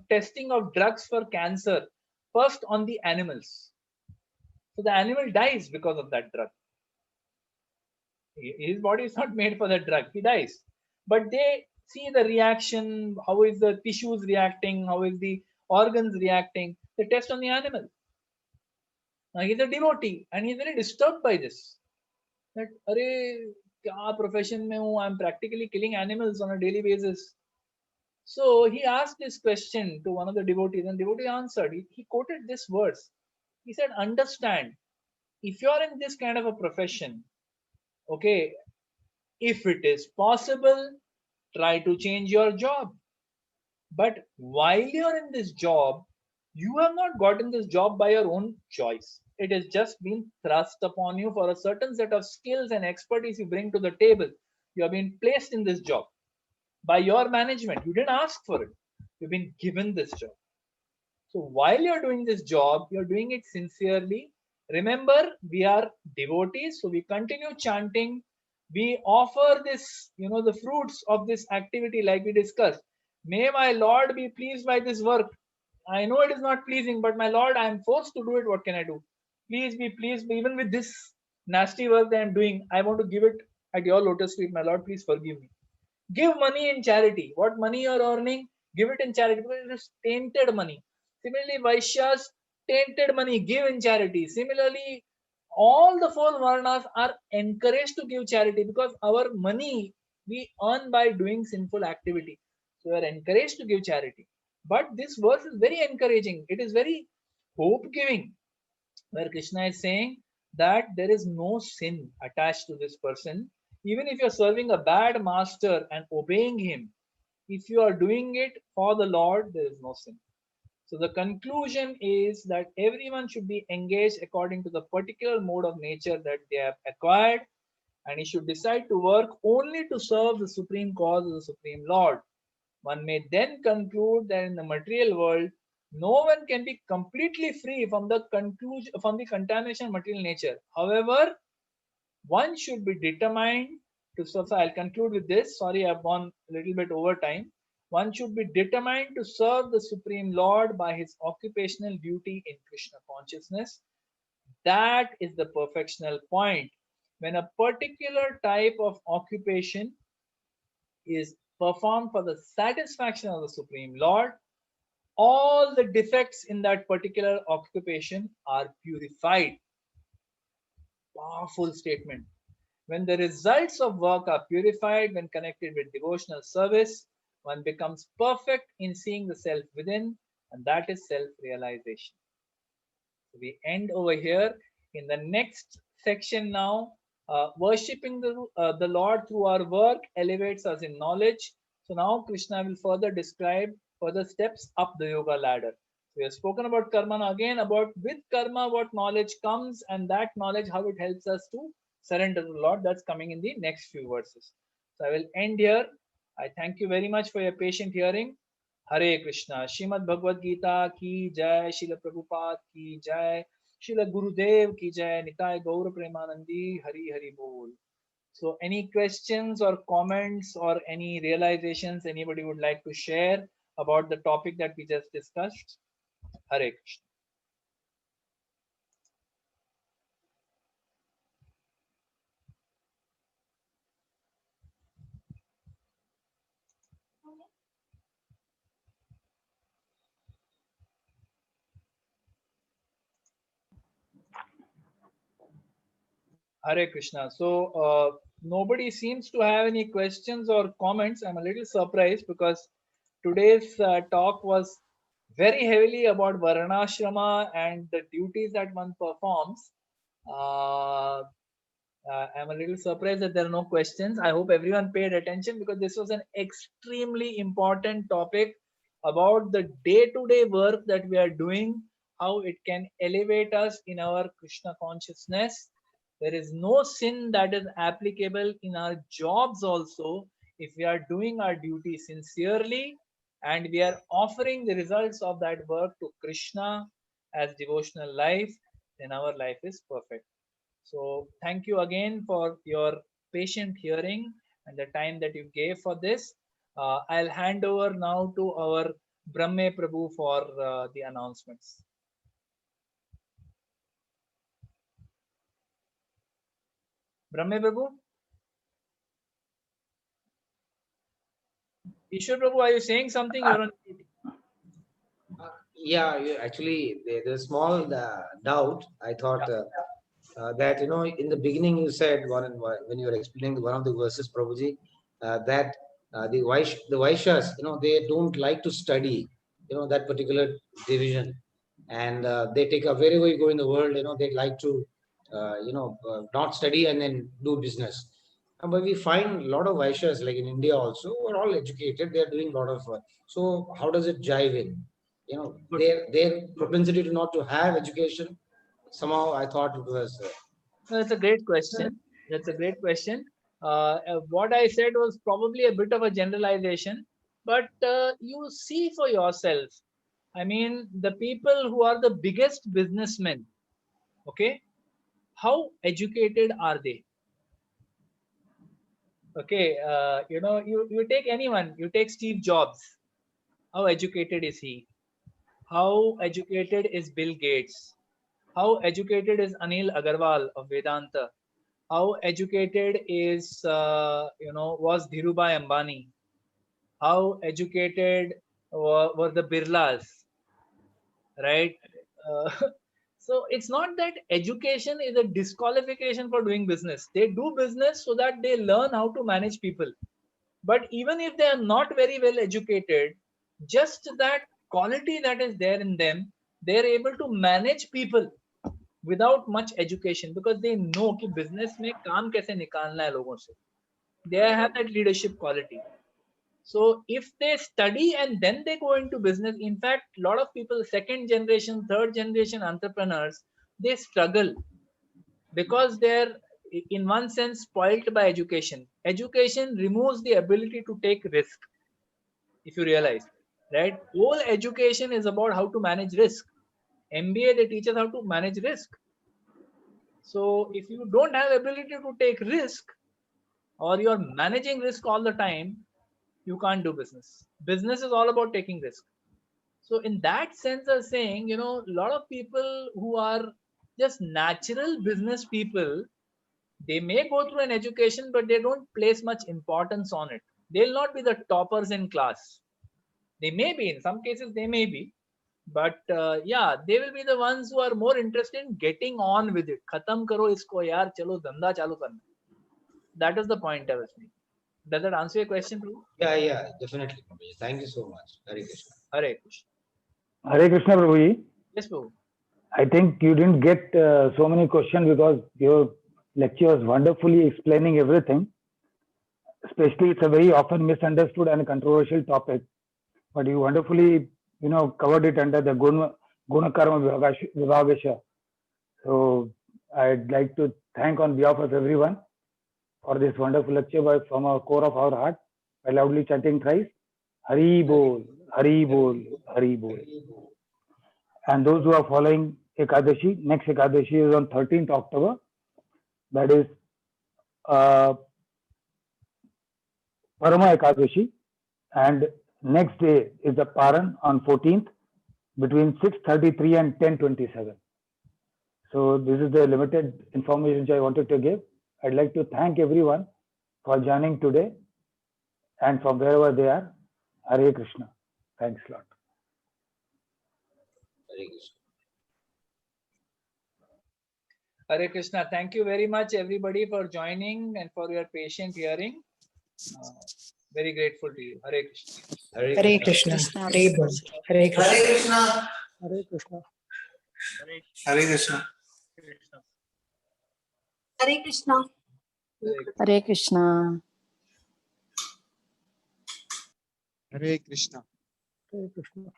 testing of drugs for cancer first on the animals. So the animal dies because of that drug. His body is not made for that drug. He dies. But they see the reaction, how is the tissues reacting, how is the organs reacting. They test on the animal. Now he's a devotee and he's very disturbed by this. That, अरे क्या profession में हूँ, I'm practically killing animals on a daily basis. So he asked this question to one of the devotees, and the devotee answered. He quoted this verse. He said, understand, if you're in this kind of a profession, okay, if it is possible, try to change your job. But while you're in this job, you have not gotten this job by your own choice. It has just been thrust upon you for a certain set of skills and expertise you bring to the table. You have been placed in this job by your management. You didn't ask for it. You've been given this job. So while you're doing this job, you're doing it sincerely. Remember, we are devotees, so we continue chanting. We offer this, the fruits of this activity, like we discussed. May my Lord be pleased by this work. I know it is not pleasing, but my Lord, I am forced to do it. What can I do? Please be pleased. Even with this nasty work that I'm doing, I want to give it at your lotus feet. My Lord, please forgive me. Give money in charity. What money you are earning, give it in charity, because it is tainted money. Similarly, Vaishyas, tainted money, give in charity. Similarly, all the four varnas are encouraged to give charity, because our money we earn by doing sinful activity. So we are encouraged to give charity. But this verse is very encouraging. It is very hope giving, where Krishna is saying that there is no sin attached to this person. Even if you're serving a bad master and obeying him, if you are doing it for the Lord, there is no sin. So the conclusion is that everyone should be engaged according to the particular mode of nature that they have acquired, and he should decide to work only to serve the supreme cause of the Supreme Lord. One may then conclude that in the material world, no one can be completely free from the conclusion from the contamination of material nature. However, one should be determined to serve. So I'll conclude with this. Sorry, I've gone a little bit over time. One should be determined to serve the Supreme Lord by his occupational duty in Krishna consciousness. That is the perfectional point. When a particular type of occupation is performed for the satisfaction of the Supreme Lord, all the defects in that particular occupation are purified. Powerful statement. When the results of work are purified when connected with devotional service, one becomes perfect in seeing the self within, and that is self realization. So we end over here. In the next section now, worshipping the Lord through our work elevates us in knowledge. So now Krishna will further describe further steps up the yoga ladder. So we have spoken about karma. Now again, about with karma what knowledge comes, and that knowledge how it helps us to surrender to the Lord. That's coming in the next few verses. So I will end here. I thank you very much for your patient hearing. Hare Krishna. Shrimad Bhagavad Gita ki jai, Srila Prabhupada ki jai, Srila Gurudev ki jai, Nitai Gaur Premanandi, Hari Hari Bol. So, any questions or comments or any realizations anybody would like to share about the topic that we just discussed? Hare Krishna. Hare Krishna. So, nobody seems to have any questions or comments. I'm a little surprised because today's talk was very heavily about Varnashrama and the duties that one performs. Uh, I'm a little surprised that there are no questions. I hope everyone paid attention because this was an extremely important topic about the day to day work that we are doing, how it can elevate us in our Krishna consciousness. There is no sin that is applicable in our jobs, also, if we are doing our duty sincerely and we are offering the results of that work to Krishna as devotional life, then our life is perfect. So thank you again for your patient hearing and the time that you gave for this. I'll hand over now to our Brahme Prabhu for the announcements. Brahme Prabhu? Ishwar Prabhu, are you saying something? You're on. Actually, there's a small doubt. I thought that, in the beginning you said, when you were explaining one of the verses, Prabhuji, that the Vaishyas, they don't like to study, that particular division. And they take up wherever you go in the world, they like to, not study and then do business. But we find a lot of Vaishyas, like in India also, who are all educated. They're doing a lot of work. So how does it jive in? Their propensity to not to have education, somehow I thought it was That's a great question. That's a great question. What I said was probably a bit of a generalization, but you see for yourself. I mean, the people who are the biggest businessmen, okay, how educated are they? Okay, you take anyone, you take Steve Jobs. How educated is he? How educated is Bill Gates? How educated is Anil Agarwal of Vedanta? how educated is was Dhirubhai Ambani, how educated were the Birlas, right? Uh, so it's not that education is a disqualification for doing business. They do business so that they learn how to manage people. But even if they are not very well educated, just that quality that is there in them, they are able to manage people without much education, because they know कि business में काम कैसे निकालना है लोगों से. They have that leadership quality. So if they study and then they go into business, in fact, a lot of people, second generation, third generation entrepreneurs, they struggle because they're in one sense spoiled by education. Education removes the ability to take risk. If you realize, right? Whole education is about how to manage risk. MBA, they teach us how to manage risk. So if you don't have ability to take risk, or you're managing risk all the time, you can't do business. Business is all about taking risk. So in that sense, I'm saying, a lot of people who are just natural business people, they may go through an education, but they don't place much importance on it. They'll not be the toppers in class. They may be, in some cases, they may be, but yeah, they will be the ones who are more interested in getting on with it. Khatam karo isko yaar, chalo dhanda chalu karna. That is the point I was making. Does that answer your question, Prabhu? Yeah, definitely. Prabhuji. Thank you so much. Hare Krishna. Hare Krishna. Hare Krishna, Prabhuji. Yes, Prabhu. I think you didn't get so many questions because your lecture was wonderfully explaining everything. Especially, it's a very often misunderstood and controversial topic, but you wonderfully, covered it under the Guna Karma Vibhagasha. So I'd like to thank on behalf of everyone for this wonderful lecture from our core of our heart by loudly chanting thrice, Hari Bol, Hari Bol, Hari Bol. And those who are following Ekadashi, next Ekadashi is on 13th October. That is Parama Ekadashi. And next day is the Paran on 14th between 6:33 and 10:27. So this is the limited information which I wanted to give. I'd like to thank everyone for joining today and from wherever they are. Hare Krishna. Thanks a lot. Hare Krishna. Hare Krishna. Thank you very much, everybody, for joining and for your patient hearing. Very grateful to you. Hare Krishna. Hare Krishna. Hare Bol. Hare Krishna. Hare Krishna. Hare Krishna. Hare Krishna. Hare Krishna. Hare Krishna. Hare Krishna.